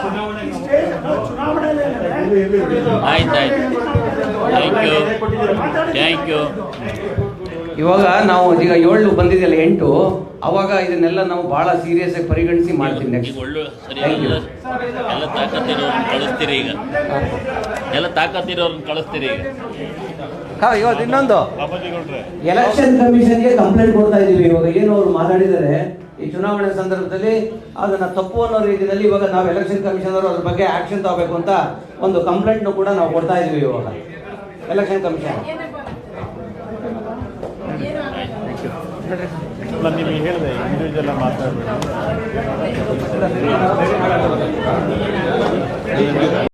Speaker 7: ಚುನಾವಣೆಯಲ್ಲಿ
Speaker 8: ಥ್ಯಾಂಕ್ ಯು.
Speaker 2: ಇವಾಗ ನಾವು ಈಗ 7 ಬಂದಿದೆಯಲ್ಲ 8, ಅವಾಗ ಇದನ್ನೆಲ್ಲ ನಾವು ಬಹಳ ಸೀರಿಯಸ್ ಆಗಿ ಪರಿಗಣಿಸಿ ಮಾಡ್ತೀವಿ ನೆಕ್ಸ್ಟ್.
Speaker 8: ಒಳ್ಳೆ ಸರಿಯಾಗಿ ಎಲ್ಲ ತಾಕತ್ತಿರೋರ್ನ ಕಳಿಸ್ತೀರಿ ಈಗ, ಎಲ್ಲ ತಾಕತ್ತಿರೋರ್ನ ಕಳಿಸ್ತೀರಿ ಈಗ.
Speaker 2: ಇವತ್ತು ಇನ್ನೊಂದು
Speaker 1: ಬಾಬಾಜಿಗೌಡ್ರೆ,
Speaker 2: ಎಲೆಕ್ಷನ್ ಕಮಿಷನ್ಗೆ ಕಂಪ್ಲೇಂಟ್ ಕೊಡ್ತಾ ಇದೀವಿ. ಇವಾಗ ಏನು ಅವ್ರು ಮಾತಾಡಿದ್ದಾರೆ ಈ ಚುನಾವಣೆ ಸಂದರ್ಭದಲ್ಲಿ ಅದನ್ನ ತಪ್ಪು ಅನ್ನೋ ರೀತಿಯಲ್ಲಿ ಇವಾಗ ನಾವು ಎಲೆಕ್ಷನ್ ಕಮಿಷನ್ ಅವರು ಅದ್ರ ಬಗ್ಗೆ ಆಕ್ಷನ್ ತಗೋಬೇಕು ಅಂತ ಒಂದು ಕಂಪ್ಲೇಂಟ್ ಕೂಡ ನಾವು ಕೊಡ್ತಾ ಇದೀವಿ ಇವಾಗ ಎಲೆಕ್ಷನ್ ಕಮಿಷನ್.
Speaker 1: ನಿಮಗೆ ಹೇಳಿದೆ ಇಂಡಿವಿಜುವಲ್ ಮಾತಾಡಬೇಡಿ.